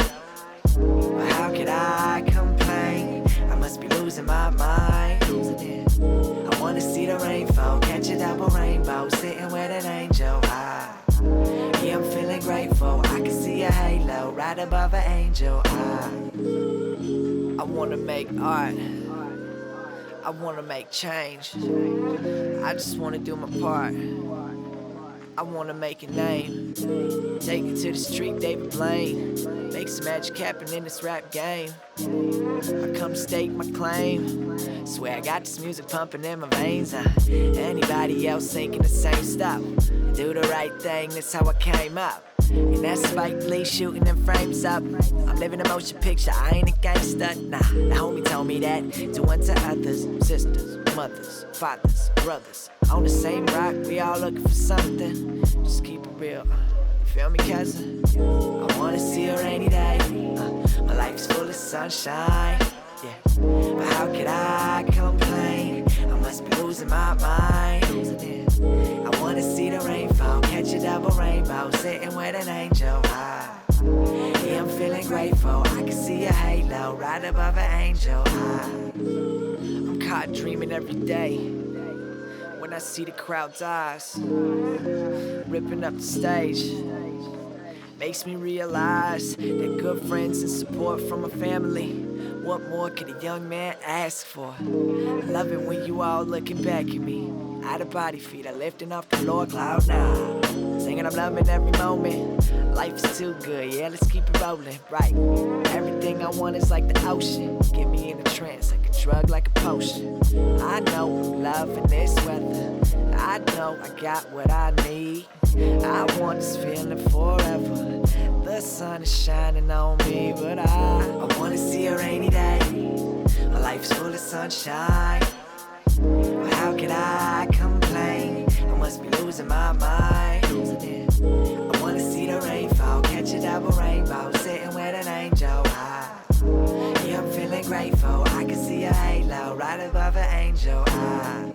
But how could I complain? I must be losing my mind. I wanna see the rainfall, catch a double rainbow, sitting with an angel. Yeah, I'm feeling grateful. I can see a halo right above an angel. I wanna make art. I wanna make change. I just wanna do my part. I wanna make a name. Take it to the street, David Blaine. Make some magic happen in this rap game. I come stake my claim. Swear I got this music pumping in my veins. Anybody else thinking the same stuff? Do the right thing, that's how I came up. And that's Spike Lee shooting them frames up. I'm living a motion picture, I ain't a gangster. Nah, the homie told me that. Do unto others, sisters, mothers, fathers, brothers. On the same rock, we all looking for something. Just keep it real, you feel me, cousin? I wanna see a rainy day. My life's full of sunshine. Yeah, but how could I complain? I must be losing my mind. I wanna see the rainfall, catch a double rainbow, sitting with an angel. Yeah, I'm feeling grateful. I can see a halo right above an angel. I'm caught dreaming every day when I see the crowd's eyes ripping up the stage, makes me realize that good friends and support from a family, what more could a young man ask for? Love it when you all looking back at me. Out of body, feet are lifting off the floor, cloud nine. Singing I'm loving every moment. Life is too good, yeah, let's keep it rolling, right? Everything I want is like the ocean. Get me in a trance, like a drug, like a potion. I know I'm loving this weather. I know I got what I need. I want this feeling forever. The sun is shining on me, but I wanna see a rainy day. My life's full of sunshine. But how could I complain? I must be losing my mind. I wanna see the rainfall, catch a double rainbow, sitting with an angel high. Yeah, I'm feeling grateful. I can see a halo right above an angel high.